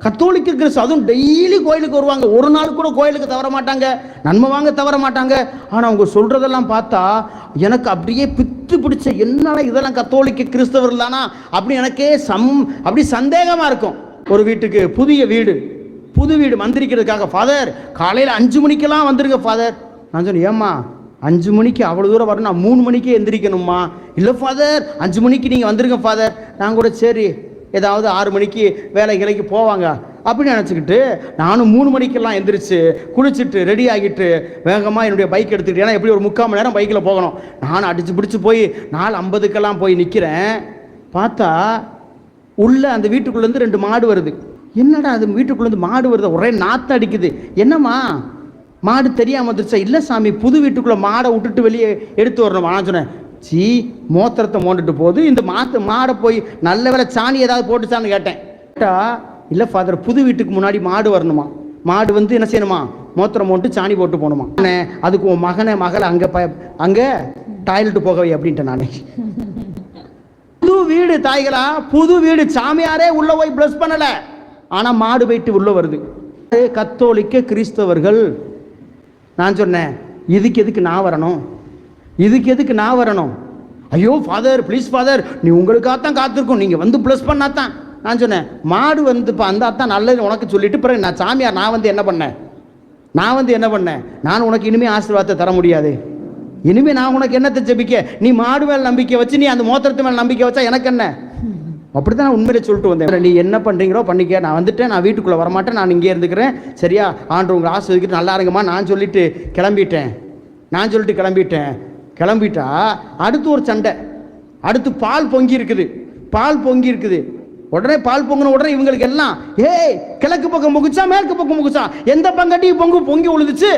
கத்தோலிக்க கிறிஸ்து அதுவும் டெய்லி கோயிலுக்கு வருவாங்க, ஒரு நாள் கூட கோயிலுக்கு தவற மாட்டாங்க, நன்மை வாங்க தவற மாட்டாங்க. ஆனால் அவங்க சொல்றதெல்லாம் பார்த்தா எனக்கு அப்படியே பித்து பிடிச்ச, என்னடா இதெல்லாம் கத்தோலிக்க கிறிஸ்தவர்கள் தானா அப்படி எனக்கே அப்படி சந்தேகமா இருக்கும். ஒரு வீட்டுக்கு புது வீடு மந்திரிக்கிறதுக்காக ஃபாதர் காலையில் 5 மணிக்கெல்லாம் வந்துருங்க ஃபாதர். நான் சொன்னேன், ஏம்மா 5 மணிக்கு அவ்வளோ தூரம் வரணும், நான் 3 மணிக்கே எந்திரிக்கணுமா? இல்லை ஃபாதர் 5 மணிக்கு நீங்கள் வந்துருங்க ஃபாதர். நான் கூட சரி ஏதாவது 6 மணிக்கு வேலைக்கு போவாங்க அப்படின்னு நினச்சிக்கிட்டு நானும் 3 மணிக்கெல்லாம் எந்திரிச்சு குளிச்சுட்டு ரெடி ஆகிட்டு வேகமாக என்னுடைய பைக் எடுத்துக்கிட்டு, ஏன்னா எப்படி ஒரு 3/4 மணி நேரம் பைக்கில் போகணும். நானும் அடிச்சு பிடிச்சி போய் 4:50 போய் நிற்கிறேன். பார்த்தா உள்ள அந்த வீட்டுக்குள்ளேருந்து 2 மாடு வருது. என்னடா அது வீட்டுக்குள்ளேருந்து மாடு வருது, ஒரே நாற்றம் அடிக்குது. என்னம்மா மாடு தெரியாமல் வந்துருச்சா? இல்லை சாமி, புது வீட்டுக்குள்ளே மாடை விட்டுட்டு வெளியே எடுத்து வரணும். நான் சொன்னேன், மோத்திரத்தை மோண்டுட்டு போகுது இந்த மாடை போய் நல்ல வேலை சாணி ஏதாவது போட்டுச்சான்னு கேட்டேன். இல்லை ஃபாதர், புது வீட்டுக்கு முன்னாடி மாடு வரணுமா, மாடு வந்து என்ன செய்யணுமா, மோத்திரம் போட்டு சாணி போட்டு போகணுமா. அதுக்கு உன் மகளை அங்கே டாய்லெட்டு போகவை அப்படின்ட்டு நானே. புது வீடு தாய்களா, புது வீடு, சாமியாரே உள்ள போய் பிளஸ் பண்ணல, ஆனா மாடு போயிட்டு உள்ள வருது. கத்தோலிக்க கிறிஸ்தவர்கள். நான் சொன்னேன், இதுக்கு எதுக்கு நான் வரணும்? ஐயோ ஃபாதர் ப்ளீஸ் ஃபாதர், நீ உங்களுக்காகத்தான் காத்திருக்கும், நீங்கள் வந்து ப்ளஸ் பண்ணாதான். நான் சொன்னேன், மாடு வந்து இப்போ அந்தாத்தான் நல்லது உனக்கு சொல்லிட்டு பிறகு நான் சாமியார், நான் வந்து என்ன பண்ணேன்? நான் உனக்கு இனிமேல் ஆசீர்வாதத்தை தர முடியாது. இனிமேல் நான் உனக்கு என்னத்தை ஜெபிக்க? நீ மாடு மேல் நம்பிக்கை வச்சு நீ அந்த மோத்திரத்து மேல் நம்பிக்கை வச்சா எனக்கு என்ன? அப்படித்தான் நான் உண்மையிலே சொல்லிட்டு வந்தேன். நீ என்ன பண்ணுறீங்களோ பண்ணிக்க, நான் வந்துட்டேன், நான் வீட்டுக்குள்ளே வரமாட்டேன், நான் இங்கே இருந்துக்கிறேன், சரியா? ஆண்டு உங்களை ஆஸ்வதிக்கிட்டு நல்லா இருங்கம்மா நான் சொல்லிட்டு கிளம்பிட்டா அடுத்து ஒரு சண்டை. அடுத்து பால் பொங்கி இருக்குது. உடனே பால் பொங்கின உடனே இவங்களுக்கு எல்லாம், கிழக்கு பக்கம் பொங்குச்சா மேற்கு பக்கம் பொங்குச்சா, எந்த பங்கட்டி பொங்கி விழுதுச்சு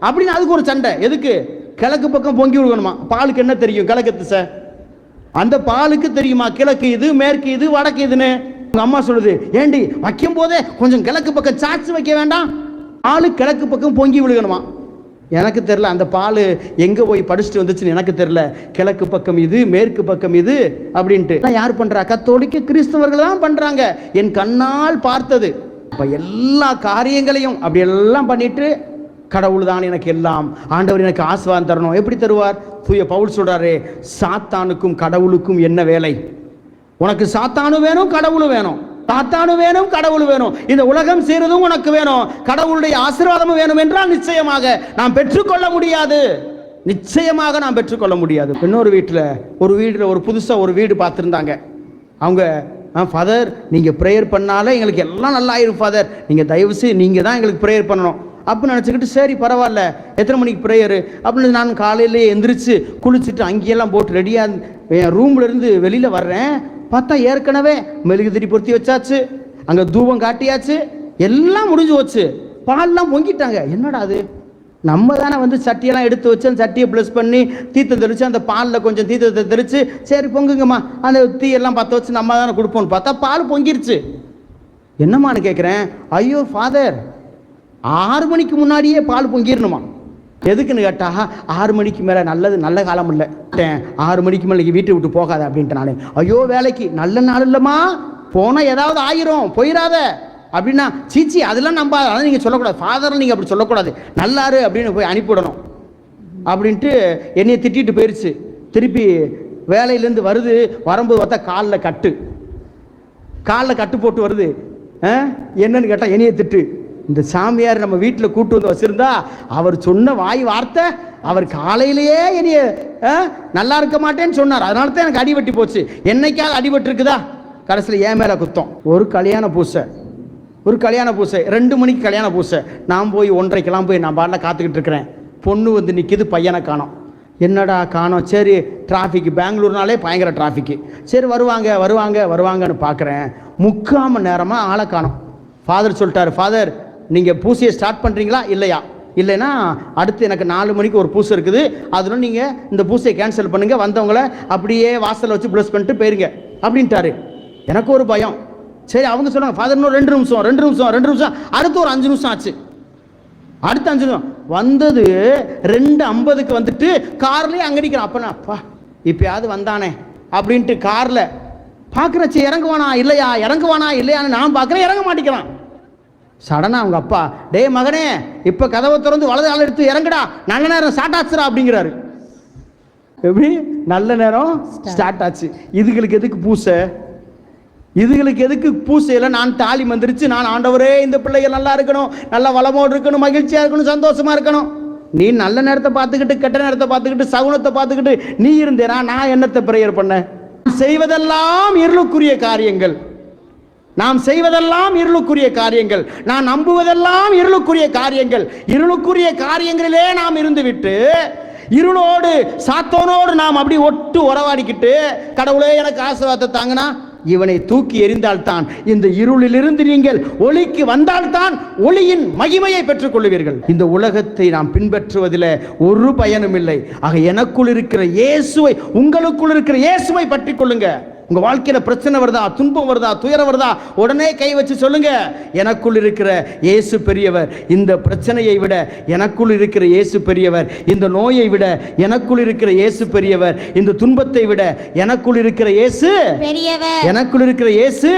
அப்படின்னு அதுக்கு ஒரு சண்டை. எதுக்கு? கிழக்கு பக்கம் பொங்கி விழுகணுமா? பாலுக்கு என்ன தெரியும் கிழக்கு திசை? அந்த பாலுக்கு தெரியுமா கிழக்கு இது மேற்கு இது வடக்கு இதுன்னு? உங்க அம்மா சொல்லுது, ஏண்டி வைக்கும் போதே கொஞ்சம் கிழக்கு பக்கம் சாச்சு வைக்க வேண்டாம், பாலு கிழக்கு பக்கம் பொங்கி விழுகணுமா? எனக்கு தெரியல அந்த பால் எங்கே போய் படிச்சுட்டு வந்துச்சுன்னு எனக்கு தெரியல. கிழக்கு பக்கம் இது மேற்கு பக்கம் இது அப்படின்ட்டு யார் பண்ணுறா? கத்தோலிக்க கிறிஸ்தவர்கள் தான் பண்ணுறாங்க, என் கண்ணால் பார்த்தது. இப்போ எல்லா காரியங்களையும் அப்படி எல்லாம் பண்ணிட்டு கடவுள் தான் எனக்கு எல்லாம், ஆண்டவர் எனக்கு ஆசீர்வாதம் தரணும். எப்படி தருவார்? தூய பவுல் சொல்றாரு, சாத்தானுக்கும் கடவுளுக்கும் என்ன வேலை? உனக்கு சாத்தானும் வேணும் கடவுளும் வேணும், சாத்தானும் வேணும் கடவுள் வேணும், இந்த உலகம் செய்யறதும் உனக்கு வேணும், கடவுளுடைய ஆசீர்வாதமும் வேணும் என்றால் நிச்சயமாக நாம் பெற்றுக்கொள்ள முடியாது. இன்னொரு வீட்டில் ஒரு புதுசாக ஒரு வீடு பார்த்துருந்தாங்க. அவங்க, ஃபாதர் நீங்கள் ப்ரேயர் பண்ணாலே எங்களுக்கு எல்லாம் நல்லா ஆயிரும் ஃபாதர், நீங்கள் தயவுசெய்து நீங்கள் தான் எங்களுக்கு ப்ரேயர் பண்ணணும் அப்படின்னு நினச்சிக்கிட்டு, சரி பரவாயில்ல எத்தனை மணிக்கு ப்ரேயரு அப்படின்னு நான் காலையிலே எந்திரிச்சு குளிச்சுட்டு அங்கேயெல்லாம் போட்டு ரெடியாக என் ரூம்லேருந்து வெளியில் வர்றேன். பார்த்தா ஏற்கனவே மெழுகுதிரி பொருத்தி வச்சாச்சு, அங்கே தூபம் காட்டியாச்சு, எல்லாம் முடிஞ்சு வச்சு, பால்லாம் பொங்கிட்டாங்க. என்னடா அது, நம்ம தானே வந்து சட்டியெல்லாம் எடுத்து வச்சு அந்த சட்டியை ப்ளஸ் பண்ணி தீர்த்தம் தெளித்து அந்த பாலில் கொஞ்சம் தீர்த்தத்தை தெளித்து சரி பொங்குங்கம்மா அந்த தீயெல்லாம் பற்ற வச்சு நம்ம தானே கொடுப்போம்னு பார்த்தா பால் பொங்கிருச்சு. என்னம்மான்னு கேட்குறேன். ஐயோ ஃபாதர் 6 மணிக்கு முன்னாடியே பால் பொங்கிடணுமா? எதுக்குன்னு கேட்டா 6 மணிக்கு மேலே நல்ல காலம் இல்லை, 6 மணிக்கு மேலே வீட்டை விட்டு போகாத அப்படின்ட்டு. நானே ஐயோ வேலைக்கு நல்ல நாள் இல்லைம்மா, போனால் ஏதாவது ஆயிரும் போயிடாத அப்படின்னா, சீச்சி அதெல்லாம் நம்பாத, அதான் நீங்கள் சொல்லக்கூடாது ஃபாதர், நீங்கள் அப்படி சொல்லக்கூடாது, நல்லாரு அப்படின்னு போய் அனுப்பிவிடணும் அப்படின்ட்டு என்னையை திட்டிட்டு போயிடுச்சு. திருப்பி வேலையிலேருந்து வரும்போது பார்த்தா காலில் கட்டு போட்டு வருது. என்னன்னு கேட்டால் என்னையை திட்டு, இந்த சாமியார் நம்ம வீட்டில் கூட்டு வந்து வச்சிருந்தா அவர் சொன்ன வார்த்தை, அவர் காலையிலேயே என்னைய நல்லா இருக்க மாட்டேன்னு சொன்னார், அதனால தான் எனக்கு அடிபட்டி போச்சு. என்னைக்காவது அடிபட்டு இருக்குதா? கடைசியில் ஏன் மேலே குத்தம். ஒரு கல்யாண பூசை 2 மணிக்கு கல்யாண பூசை. நான் போய் 1:30 போய் நான் பாட்டில் காத்துக்கிட்டு இருக்கிறேன். பொண்ணு வந்து நிற்கிது, பையனை காணோம். என்னடா காணோம்? சரி டிராஃபிக்கு, பெங்களூர்னாலே பயங்கர டிராஃபிக்கு, சரி வருவாங்கன்னு பார்க்குறேன். 3/4 மணி நேரமாக ஆளை காணோம். ஃபாதர் சொல்லிட்டாரு, ஃபாதர் நீங்கள் பூசையை ஸ்டார்ட் பண்ணுறீங்களா? இல்லைன்னா அடுத்து எனக்கு 4 மணிக்கு ஒரு பூசை இருக்குது, அதில் நீங்கள் இந்த பூசையை கேன்சல் பண்ணுங்கள், வந்தவங்கள அப்படியே வாசலில் வச்சு ப்ளஸ் பண்ணிட்டு போயிருங்க அப்படின்ட்டாரு. எனக்கு ஒரு பயம். சரி அவங்க சொன்னாங்க, ஃபாதர் இன்னும் 2 நிமிஷம், அடுத்து ஒரு 5 நிமிஷம் ஆச்சு. அடுத்த 5 நிமிஷம் வந்தது 2:50 வந்துட்டு கார்லேயே அங்கே நிற்கிறேன். அப்பா இப்போயாவது வந்தானே அப்படின்ட்டு காரில் பார்க்குறச்சு, இறங்குவானா இல்லையான்னு நான் பார்க்குறேன், இறங்க மாட்டேங்கிறான். சடனாக அவங்க அப்பா, டே மகனே, இப்போ கதவை திறந்து வலது கால எடுத்து இறங்குடா, நல்ல நேரம் ஸ்டார்ட் ஆச்சுடா அப்படிங்கிறாரு. எப்படி நல்ல நேரம் ஸ்டார்ட் ஆச்சு? இதுகளுக்கு எதுக்கு பூசை? இதுகளுக்கு எதுக்கு பூசையில் நான் தாலி மந்திரிச்சு, நான் ஆண்டவரே இந்த பிள்ளைகள் நல்லா இருக்கணும், நல்லா வளமோடு இருக்கணும், மகிழ்ச்சியாக இருக்கணும், சந்தோஷமா இருக்கணும். நீ நல்ல நேரத்தை பார்த்துக்கிட்டு கெட்ட நேரத்தை பார்த்துக்கிட்டு சகுனத்தை பார்த்துக்கிட்டு நீ இருந்தேனா? நான் என்னத்தை பிரேயர் பண்ண? செய்வதெல்லாம் இருளுக்குரிய காரியங்கள், நாம் செய்வதெல்லாம் இருளுக்குரிய காரியங்கள், நான் நம்புவதெல்லாம் இருளுக்குரிய காரியங்கள். இருளுக்குரிய காரியங்களிலே நாம் இருந்துவிட்டு இருளோடு சாத்தோனோடு நாம் அப்படி ஒட்டு உறவாடிக்கிட்டு கடவுளே எனக்கு ஆசீர்வாதத்தை தாங்கினா, இவனை தூக்கி எறிந்தால்தான், இந்த இருளிலிருந்து நீங்கள் ஒளிக்கு வந்தால்தான் ஒளியின் மகிமையை பெற்றுக் கொள்வீர்கள். இந்த உலகத்தை நாம் பின்பற்றுவதில் ஒரு பயனும் இல்லை. ஆக எனக்குள் இருக்கிற இயேசுவை, உங்களுக்குள் இருக்கிற இயேசுவை பற்றி கொள்ளுங்க. உங்க வாழ்க்கையில பிரச்சனை வருதா, துன்பம் வருதா, துயரம் வருதா, உடனே கை வச்சு சொல்லுங்க, எனக்குள் இருக்கிற இயேசு பெரியவர். இந்த பிரச்சனையை விட எனக்குள் இருக்கிற இயேசு பெரியவர். இந்த நோயை விட எனக்குள் இருக்கிற இயேசு பெரியவர். இந்த துன்பத்தை விட எனக்குள் இருக்கிற இயேசு பெரியவர். எனக்குள் இருக்கிற இயேசு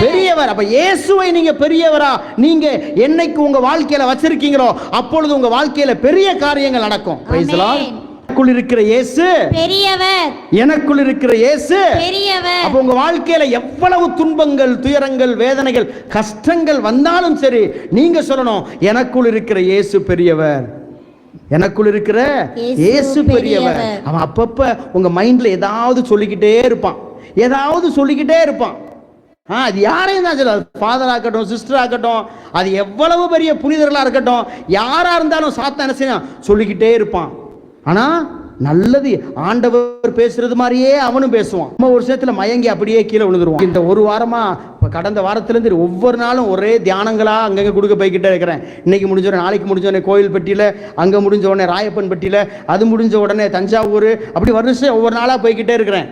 பெரியவர். அப்ப இயேசுவை நீங்க பெரியவரா நீங்க என்னைக்கு உங்க வாழ்க்கையில வச்சிருக்கீங்களோ அப்பொழுது உங்க வாழ்க்கையில பெரிய காரியங்கள் நடக்கும். Price the Lord. எனக்குள் இருக்கிற இயேசு பெரியவர். எனக்குள் இருக்கிற இயேசு பெரியவர். அப்ப உங்க வாழ்க்கையில எவ்வளவு துன்பங்கள், துயரங்கள், வேதனைகள், கஷ்டங்கள் வந்தாலும் சரி, நீங்க சொல்லணும், எனக்குள் இருக்கிற இயேசு பெரியவர். எனக்குள் இருக்கிற இயேசு பெரியவர். அவன் அப்பப்ப உங்க மைண்ட்ல ஏதாவது சொல்லிக்கிட்டே இருப்பான், ஏதாவது சொல்லிக்கிட்டே இருப்பான். அது யாரையும் தான் சொல்ல, ஃபாதரா இருக்கட்டும், சிஸ்டரா இருக்கட்டும், அது எவ்வளவு பெரிய புனிதர்களா இருக்கட்டும், யாரா இருந்தாலும் சாத்தான் என்ன செய்யணும், சொல்லிக்கிட்டே இருப்பான். ஆனா நல்லது ஆண்டவர் பேசுறது மாதிரியே அவனும் பேசுவான். நம்ம ஒரு விஷயத்துல மயங்கி அப்படியே கீழே விழுந்துருவான். இந்த ஒரு வாரமா, கடந்த வாரத்திலிருந்து ஒவ்வொரு நாளும் ஒரே தியானங்களா அங்கங்க கொடுக்க போய்கிட்டே இருக்கிறேன். இன்னைக்கு முடிஞ்ச நாளைக்கு முடிஞ்ச உடனே கோயில்பட்டியில, அங்க முடிஞ்ச உடனே ராயப்பன்பட்டியில, அது முடிஞ்ச உடனே தஞ்சாவூர், அப்படி வருஷம் ஒவ்வொரு நாளா போய்கிட்டே இருக்கிறேன்.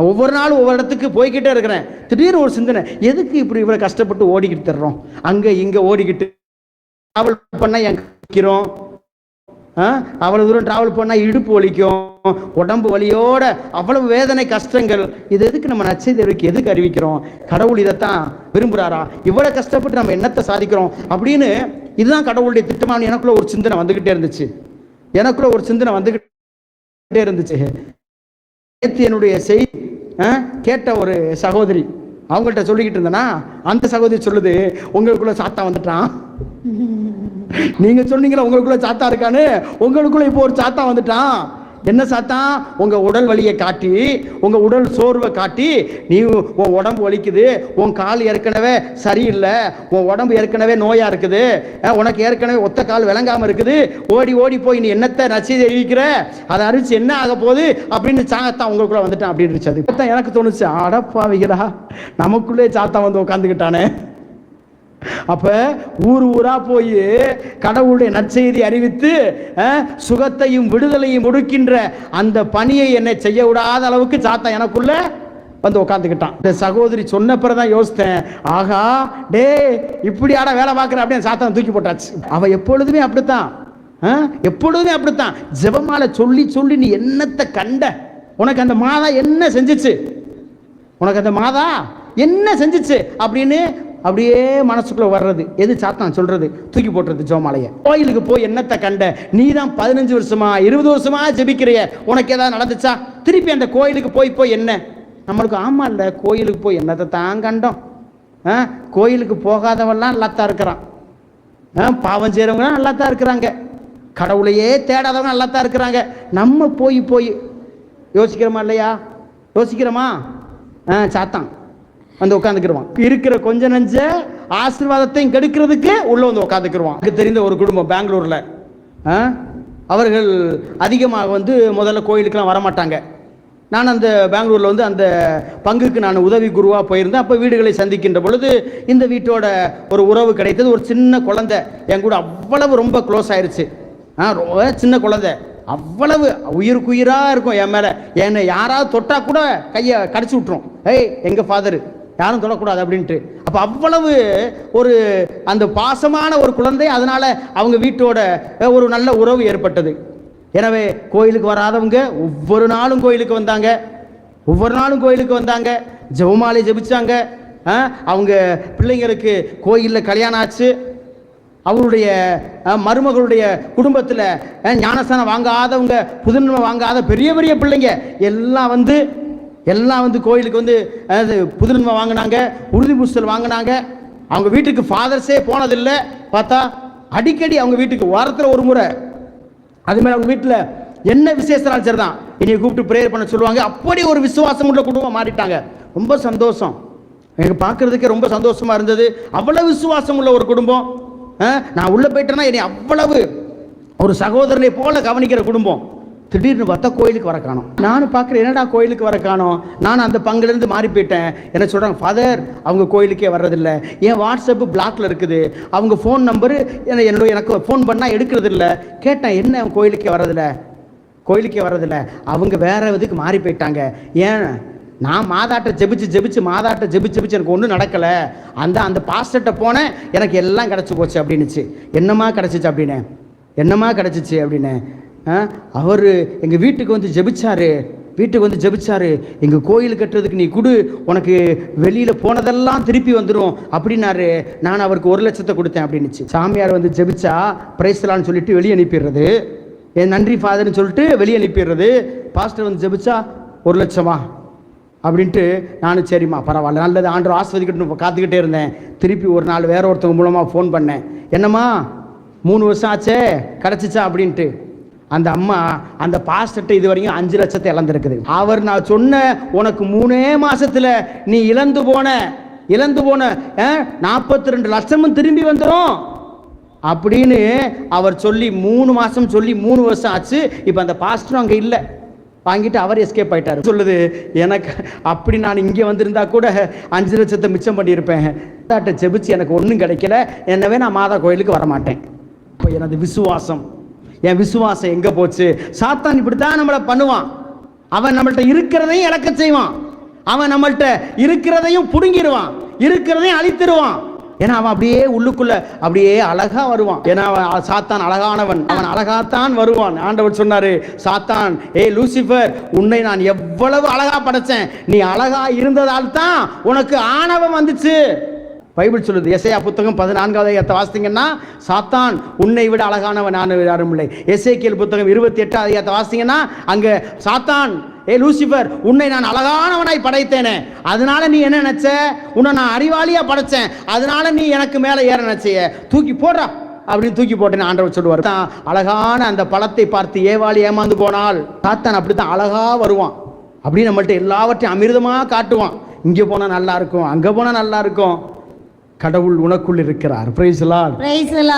ஒவ்வொரு நாளும் ஒவ்வொரு இடத்துக்கு போய்கிட்டே இருக்கிறேன். திடீர்னு ஒரு சிந்தனை, எதுக்கு இப்படி இவ்வளவு கஷ்டப்பட்டு ஓடிக்கிட்டு தர்றோம், அங்க இங்க ஓடிக்கிட்டு டிராவல் பண்ண எங்கிறோம், அவ்வளவு தூரம் டிராவல் பண்ணா இடுப்பு வலிக்கும், உடம்பு வலியோட அவ்வளவு வேதனை, கஷ்டங்கள். இது எதுக்கு நம்ம நற்செய்திக்கு எதுக்கு அறிவிக்கிறோம்? கடவுள் இதைத்தான் விரும்புறாரா? இவ்வளவு கஷ்டப்பட்டு நம்ம என்னத்தை சாதிக்கிறோம் அப்படின்னு இதுதான் கடவுளுடைய திட்டமான எனக்குள்ள ஒரு சிந்தனை வந்துகிட்டே இருந்துச்சு. எனக்குள்ள ஒரு சிந்தனை வந்துகிட்டே இருந்துச்சு. நேற்று என்னுடைய செய்தி கேட்ட ஒரு சகோதரி, அவங்கள்ட்ட சொல்லிக்கிட்டு இருந்தேன்னா, அந்த சகோதரி சொல்லுது, உங்களுக்குள்ள சாத்தா வந்துட்டான். நீங்க சொன்னீங்களா உங்களுக்குள்ள சாத்தா இருக்கான்னு, உங்களுக்குள்ள இப்போ ஒரு சாத்தா வந்துட்டான். என்ன சாத்தான்? உங்க உடல் வலியை காட்டி, உங்க உடல் சோர்வை காட்டி, நீ உன் உடம்பு வலிக்குது, உன் கால் ஏற்கனவே சரியில்லை, உன் உடம்பு ஏற்கனவே நோயா இருக்குது, உனக்கு ஏற்கனவே ஒத்த கால் விளங்காம இருக்குது, ஓடி ஓடி போய் நீ என்னத்தை நச்செய்தி அறிவிக்கிற, அதை அறிவிச்சு என்ன ஆக போகுது அப்படின்னு சாத்தான் உங்களுக்குள்ள வந்துட்டான் அப்படின்னு அது எனக்கு தோணுச்சு. அடப்பாவிகளா, நமக்குள்ளே சாத்தான் வந்து உட்காந்துக்கிட்டானே. அப்ப ஊர் ஊரா போய் கடவுளுடைய நற்செய்தி அறிவித்து சுகத்தையும் விடுதலையும் கொடுக்கின்ற அந்த பணியை என்னை செய்ய விடாத அளவுக்கு சாத்தான் எனக்குள்ள வந்து உட்காந்துக்கிட்டான். இந்த சகோதரி சொன்ன பிறதான் யோசித்தேன், ஆகா டே இப்படி ஆட வேலை பார்க்குற அப்படின்னு சாத்தான் தூக்கி போட்டாச்சு. அவ எப்பொழுதுமே அப்படித்தான், எப்பொழுதுமே அப்படித்தான். ஜெபமாலை சொல்லி சொல்லி நீ என்னத்தை கண்ட, உனக்கு அந்த மாதா என்ன செஞ்சிச்சு, உனக்கு அந்த மாதா என்ன செஞ்சிச்சு அப்படின்னு அப்படியே மனசுக்குள்ள வர்றது. எது? சாத்தான் சொல்றது, தூக்கி போட்டுறது ஜெபமாலைய. கோயிலுக்கு போய் என்னத்தை கண்ட, நீ தான் 15 வருஷமா 20 வருஷமா ஜெபிக்கிறிய, உனக்கு ஏதாவது நடந்துச்சா? திருப்பி அந்த கோயிலுக்கு போய் போய் என்ன, நம்மளுக்கு ஆமா இல்ல, கோயிலுக்கு போய் என்னத்தை தான் கண்டோம். கோயிலுக்கு போகாதவெல்லாம் நல்லாத்தான் இருக்கிறான், பாவம் செய்யறவங்க நல்லாத்தான் இருக்கிறாங்க, கடவுளையே தேடாதவங்க நல்லாத்தான் இருக்கிறாங்க. நம்ம போய் போய் யோசிக்கிறோமா இல்லையா? யோசிக்கிறோமா? சாத்தான் வந்து உட்காந்துக்கிடுவான். இருக்கிற கொஞ்ச நஞ்ச ஆசீர்வாதத்தையும் கெடுக்கிறதுக்கு உள்ள வந்து உட்காந்துக்கிடுவான். எனக்கு தெரிந்த ஒரு குடும்பம் பெங்களூர்ல, அவர்கள் அதிகமாக வந்து முதல்ல கோயிலுக்கெல்லாம் வரமாட்டாங்க. நான் அந்த பெங்களூர்ல வந்து அந்த பங்குக்கு நான் உதவி குருவா போயிருந்தேன். அப்போ வீடுகளை சந்திக்கின்ற பொழுது இந்த வீட்டோட ஒரு உறவு கிடைத்தது. ஒரு சின்ன குழந்தை என் கூட அவ்வளவு ரொம்ப க்ளோஸ் ஆயிடுச்சு. சின்ன குழந்தை அவ்வளவு உயிருக்குயிரா இருக்கும் என் மேல. என்னை யாராவது தொட்டா கூட கையை கடிச்சு விட்டுரும், ஏய் எங்க ஃபாதர் யாரும் தொடக்கூடாது அப்படின்ட்டு. அப்ப அவ்வளவு ஒரு அந்த பாசமான ஒரு குழந்தை. அதனால அவங்க வீட்டோட ஒரு நல்ல உறவு ஏற்பட்டது. எனவே கோயிலுக்கு வராதவங்க ஒவ்வொரு நாளும் கோயிலுக்கு வந்தாங்க, ஒவ்வொரு நாளும் கோயிலுக்கு வந்தாங்க, ஜெபமாலை ஜெபிச்சாங்க. அவங்க பிள்ளைங்களுக்கு கோயிலில் கல்யாணம் ஆச்சு, அவருடைய மருமகளுடைய குடும்பத்தில் ஞானஸ்தானம் வாங்காதவங்க, புதுநன்மை வாங்காத பெரிய பெரிய பிள்ளைங்க எல்லாம் வந்து கோயிலுக்கு வந்து புதுநன்மை வாங்கினாங்க, உறுதி பூசல் வாங்கினாங்க. அவங்க வீட்டுக்கு ஃபாதர்ஸே போனதில்லை. பார்த்தா அடிக்கடி அவங்க வீட்டுக்கு வாரத்தில் ஒரு முறை, அதுமாதிரி அவங்க வீட்டில் என்ன விசேஷம் சரி தான் என்னைய கூப்பிட்டு ப்ரேயர் பண்ண சொல்லுவாங்க. அப்படி ஒரு விசுவாசம் உள்ள குடும்பம் மாறிட்டாங்க. ரொம்ப சந்தோஷம், எனக்கு பார்க்குறதுக்கே ரொம்ப சந்தோஷமாக இருந்தது. அவ்வளவு விசுவாசம் உள்ள ஒரு குடும்பம். நான் உள்ளே போயிட்டேன்னா என்னை அவ்வளவு ஒரு சகோதரனை போல கவனிக்கிற குடும்பம். திடீர்னு பார்த்தா கோயிலுக்கு வர காணோம். நானும் பார்க்குறேன், என்னடா கோயிலுக்கு வர காணோம். நான் அந்த பங்குலேருந்து மாறி போயிட்டேன். என்ன சொல்கிறாங்க, ஃபாதர் அவங்க கோயிலுக்கே வர்றதில்லை, என் வாட்ஸ்அப்பு பிளாக்ல இருக்குது, அவங்க ஃபோன் நம்பரு எனக்கு ஃபோன் பண்ணால் எடுக்கிறது இல்லை. கேட்டேன், என்ன கோயிலுக்கே வர்றதில்லை. அவங்க வேற இதுக்கு மாறி போயிட்டாங்க. ஏன், நான் மாதாட்ட ஜெபிச்சு எனக்கு ஒன்றும் நடக்கலை. அந்த பாஸ்டர்கிட்ட போனேன், எனக்கு எல்லாம் கிடச்சி போச்சு அப்படின்னுச்சு. என்னம்மா கிடச்சிச்சு அப்படின்னு அவர் எங்கள் வீட்டுக்கு வந்து ஜெபிச்சாரு. எங்கள் கோயில் கட்டுறதுக்கு நீ கொடு, உனக்கு வெளியில் போனதெல்லாம் திருப்பி வந்துடும் அப்படின்னாரு. நான் அவருக்கு 1 லட்சத்தை கொடுத்தேன் அப்படின்னுச்சு. சாமியார் வந்து ஜெபிச்சா பிரைஸ்லான்னு சொல்லிட்டு வெளியே அனுப்பிடுறது, என் நன்றி ஃபாதர்னு சொல்லிட்டு வெளியே அனுப்பிடுறது. பாஸ்டர் வந்து ஜெபிச்சா 1 லட்சமா அப்படின்ட்டு நானும் சரிம்மா பரவாயில்ல, நல்லது, ஆண்டவர் ஆஸ்வதிக்கட்டும் காத்துக்கிட்டே இருந்தேன். திருப்பி ஒரு நாள் வேற ஒருத்தவங்க மூலமாக ஃபோன் பண்ணேன், என்னம்மா 3 வருஷம் ஆச்சே கிடச்சிச்சா அப்படின்ட்டு. அந்த அம்மா அந்த பாஸ்டர்ட்ட இது வரைக்கும் 5 லட்சத்தை இழந்திருக்குது. அவர் நான் சொன்ன உனக்கு 3 மாசத்துல நீ இழந்து போன 42 லட்சமும் திரும்பி வந்துடும் அப்படின்னு அவர் சொல்லி 3 மாசம் சொல்லி 3 வருஷம் ஆச்சு. இப்போ அந்த பாஸ்டரும் அங்கே இல்லை, வாங்கிட்டு அவர் எஸ்கேப் ஆயிட்டாரு. சொல்லுது, எனக்கு அப்படி நான் இங்கே வந்திருந்தா கூட 5 லட்சத்தை மிச்சம் பண்ணியிருப்பேன். ஜெபிச்சு எனக்கு ஒன்றும் கிடைக்கல, என்னவே நான் மாதா கோயிலுக்கு வரமாட்டேன். இப்போ எனது விசுவாசம், என் விசுவாசம் எங்கே போச்சு? சாத்தான் இப்படித்தான் நம்மளை பண்ணுவான். அவன் நம்மள்ட்ட இருக்கிறதையும் இழக்க செய்வான், அவன் நம்மள்ட்ட இருக்கிறதையும் புடுங்கிடுவான், இருக்கிறதையும் அழித்திடுவான். ஏன்னா அவன் அப்படியே உள்ளுக்குள்ள அப்படியே அழகா வருவான். ஏன்னா சாத்தான் அழகானவன், அவன் அழகாத்தான் வருவான். ஆண்டவர் சொன்னாரு, சாத்தான், லூசிஃபர், உன்னை நான் எவ்வளவு அழகா படைச்சேன், நீ அழகா இருந்ததால் தான் உனக்கு ஆணவம் வந்துச்சு. பைபிள் சொல்லுது, எசேயா புத்தகம் 14வது அதிகாரத்தை வாசித்தீங்கன்னா, சாத்தான் உன்னை விட அழகானவன் நான் யாரும் இல்லை. எசேக்கியேல் புத்தகம் 28வது அதிகாரத்தை வாசித்தீங்கன்னா, அங்க சாத்தான், லூசிஃபர், உன்னை நான் அழகானவனாய் படைத்தேனே, அதனால நீ என்ன நினைச்ச, உன்னை நான் அறிவாளியா படைச்சேன், அதனால நீ எனக்கு மேல ஏற நினைச்சைய, தூக்கி போடுறா அப்படின்னு தூக்கி போட்டேன்னு ஆண்டவர் சொல்லுவார். அழகான அந்த பழத்தை பார்த்து ஏவாளி ஏமாந்து போனால், சாத்தான் அப்படித்தான் அழகா வருவான். அப்படி நம்மள்ட்ட எல்லாவற்றையும் அமிர்தமா காட்டுவான். இங்கே போனா நல்லா இருக்கும், அங்க போனா நல்லா இருக்கும். கடவுள் உனக்குள் இருக்கிறார். Price the Lord.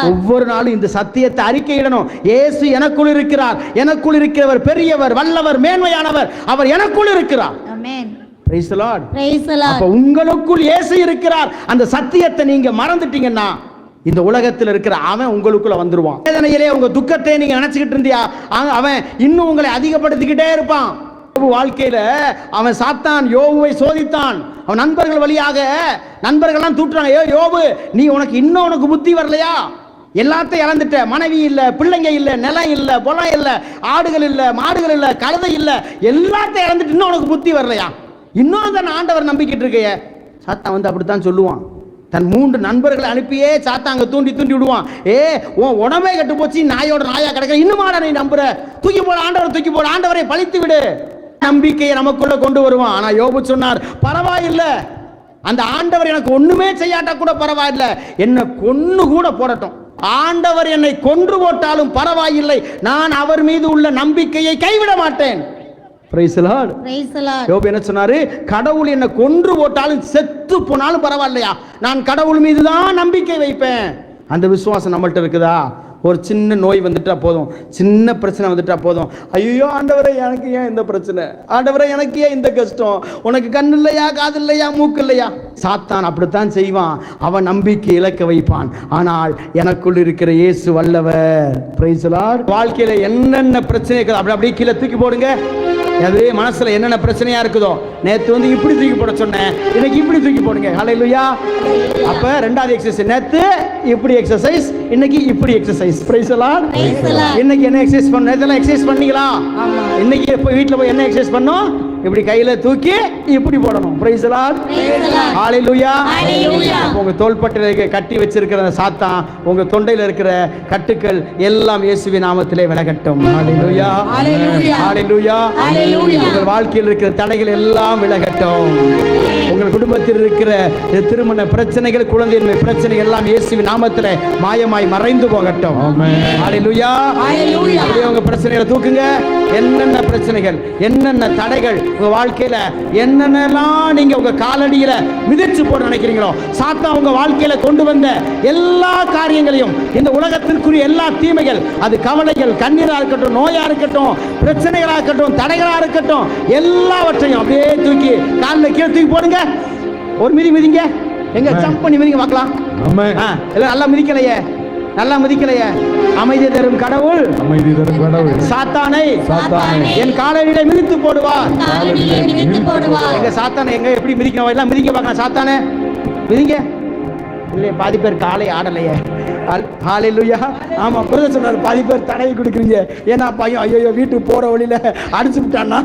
ஒவ்வொரு நாளும் இந்த சத்தியத்தை அறிக்கையிடணும். இயேசு எனக்குள் இருக்கிறார், எனக்குள் இருக்கிறவர் பெரியவர், வல்லவர், மேன்மையானவர், அவர் எனக்குள் இருக்கிறார். ஆமென். Praise the Lord. அப்ப உங்களுக்குள் இயேசு இருக்கிறார். அந்த சத்தியத்தை நீங்க மறந்துட்டீங்கன்னா இந்த உலகத்தில் இருக்கிற அவன் உங்களுக்குள்ள வந்துருவான். வேதனையிலே உங்க துக்கத்தை நீங்க நினைச்சுக்கிட்டு இருந்தியா, அவன் இன்னும் உங்களை அதிகப்படுத்திக்கிட்டே இருப்பான். வாழ்க்கையில அவன் சாத்தான் யோபுவை சோதித்தான். அவன் நண்பர்கள் வழியாக நண்பர்கள்லாம் தூட்டுறாங்க, யோபு நீ உனக்கு புத்தி வரலையா, எல்லாத்தையும் இழந்துட்ட, மனைவி இல்ல, பிள்ளைங்க இல்ல, நிலம் இல்ல, பொலம் இல்ல, ஆடுகள் இல்ல, மாடுகள் இல்ல, கழுதை இல்ல, எல்லாத்தையும் இழந்துட்டு இன்னும் உனக்கு புத்தி வரலையா, இன்னும் தான் ஆண்டவர் நம்பிக்கிட்டு இருக்கைய. சாத்தான் வந்து அப்படித்தான் சொல்லுவான். தன் 3 நண்பர்களை அனுப்பியே சாத்தாங்க தூண்டி விடுவான். உன் உடம்பே கட்டு போச்சு, நாயோட நாயா கிடக்க, இன்னுமாடா நீ நம்புற, தூக்கி போட ஆண்டவர், தூக்கி போட ஆண்டவரை பழித்து விடு. நம்பிக்கையை நமக்குள்ள கொண்டு வருவான். ஆனா யோபு சொன்னார், பரவாயில்லை, அந்த ஆண்டவர் எனக்கு ஒண்ணுமே செய்யாட்டா கூட பரவாயில்லை, என்ன கொன்னு கூட போடட்டும், ஆண்டவர் என்னை கொன்று போட்டாலும் பரவாயில்லை, நான் அவர் மீது உள்ள நம்பிக்கையை கைவிட மாட்டேன். Price the Lord. யோபு என்ன சொன்னாரு, கடவுள் என்னை கொன்று போட்டாலும் செத்து போனாலும் பரவாயில்லையா, நான் கடவுள் மீது தான் நம்பிக்கை வைப்பேன். அந்த விசுவாசம் நம்மள்ட்ட இருக்குதா? ஒரு சின்ன நோய் வந்துட்டா போதும், சின்ன பிரச்சனை வந்துட்டா போதும், ஐயோ ஆண்டவரே எனக்கு ஏன் இந்த பிரச்சனை, ஆண்டவரே எனக்கு ஏன் இந்த கஷ்டம், உனக்கு கண்ணு இல்லையா, காது இல்லையா, மூக்கு இல்லையா? சாத்தான் அப்படித்தான் செய்வான், அவன் நம்பிக்கை இழக்க வைப்பான். ஆனால் எனக்குள் இருக்கிற இயேசு வல்லவர். Price the Lord. வாழ்க்கையில என்னென்ன பிரச்சனைகள் அப்படியே கீழே தூக்கி போடுங்க. அது மனசுல என்னென்ன பிரச்சனையா இருக்குதோ, நேத்து வந்து இப்படி தூக்கி போட சொன்னேன், இன்னைக்கு இப்படி தூக்கி போடுங்க. ஹல்லேலூயா. அப்ப 2வது எக்ஸர்சைஸ், நேத்து இப்படி எக்ஸர்சைஸ், இன்னைக்கு இப்படி எக்ஸர்சைஸ். Price the Lord. இன்னைக்கு என்ன எக்ஸர்சைஸ் பண்ண, நேத்தெல்லாம் எக்ஸர்சைஸ் பண்ணீங்களா? இன்னைக்கு போய் வீட்ல போய் என்ன எக்ஸர்சைஸ் பண்ணோம்? இப்படி கையில தூக்கி இப்படி போடணும். Praise the Lord. ஹalleluya. உங்க தோள்பட்டையில இருக்க கட்டி வச்சிருக்கிற சாத்தான், உங்க தொண்டையில இருக்கிற கட்டுக்கள் எல்லாம் இயேசுவின் நாமத்திலே விலகட்டும். ஹalleluya. ஹalleluya. உங்கள் வாழ்க்கையில் இருக்கிற தடைகள் எல்லாம் விலகட்டும். உங்கள் குடும்பத்தில் இருக்கிற திருமண பிரச்சனைகள், குழந்தையின்மை பிரச்சனைகள் எல்லாம் இயேசுவின் நாமத்திலே மாயமாய் மறைந்து போகட்டும். ஹalleluya. அப்படியே உங்க பிரச்சனைகளை தூக்குங்க. என்னென்ன பிரச்சனைகள், என்னென்ன தடைகள் உங்க வாழ்க்கையில, என்னென்னலாம் நீங்க உங்க காலடியில மிதிச்சு போட நினைக்கிறீங்களோ, சாத்தான் உங்க வாழ்க்கையில கொண்டு வந்த எல்லா காரியங்களையும், இந்த உலகத்திற்குரிய எல்லா தீமைகள், அது கவலைகள், கண்ணீரா இருக்கட்டும், நோயா இருக்கட்டும், பிரச்சனைகளா இருக்கட்டும், தடைகளா இருக்கட்டும், எல்லாவற்றையும் அப்படியே தூக்கி காலில் கீழே தூக்கி போடுங்க. ஒரு மிதி மிதிங்க. எங்க ஜம்ப் பண்ணி மிதிங்க பார்க்கலாம். எல்லாம் நல்லா மிதிக்கலையே, நல்லா மிதிக்கலையே. அமைதி தரும் கடவுள், அமைதி தரும் கடவுள் சாத்தானை என் காலடியிலே மிதித்து போடுவார். எங்க சாத்தானை எங்க எப்படி மிதிக்கணும், எல்லாம் மிதிக்க பார்க்கலாம். சாத்தானே மிதிங்க. இல்லையே, பாதி பேர் காலை ஆடலையே. ஹalleluya. ஆமா, பிரதர் சொன்னார், பாதி பேர் தடவி கொடுக்குறீங்க. ஏன்னா பையன் ஐயோ வீட்டுக்கு போற வழியில அடிச்சு விட்டான்னா,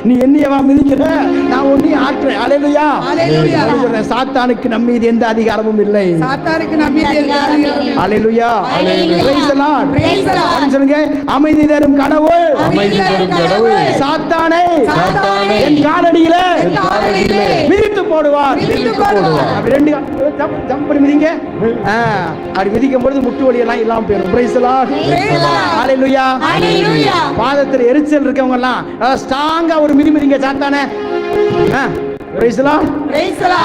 நீ என்னையவா மிதிக்கிற, நான் ஒன்னையும் ஆட்டுறேன். ஹalleluya. சொல்றேன், சாத்தானுக்கு நம்ம மீது எந்த அதிகாரமும் இல்லை. ஹalleluya. praise the lord. சொல்லுங்க, அமைதி தரும் கடவுள், சாத்தானை என் காலடியில மிதித்து போடுவார். அப்படி ரெண்டு ஜம்ப் பண்ணி மிதிங்க. அப்படி மிதிக்கும் பொழுது முட்டு வலி எல்லாம் இல்லாம போயிடும். Praise the Lord. ஹalleluya. பாதத்துல எரிச்சல் இருக்கவங்க எல்லாம் ஸ்ட்ராங்கா ஒரு மிதி மிதிங்க சாத்தானே. Praise the Lord.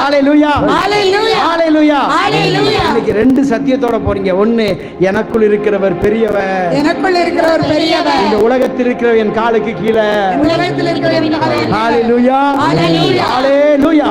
Hallelujah. Hallelujah. இன்னைக்கு ரெண்டு சத்தியத்தோட போறீங்க. ஒன்னு, எனக்குள் இருக்கிறவர் பெரியவர், இந்த உலகத்தில் இருக்கிற என் காலுக்கு கீழே. ஹalleluya. ஹalleluya.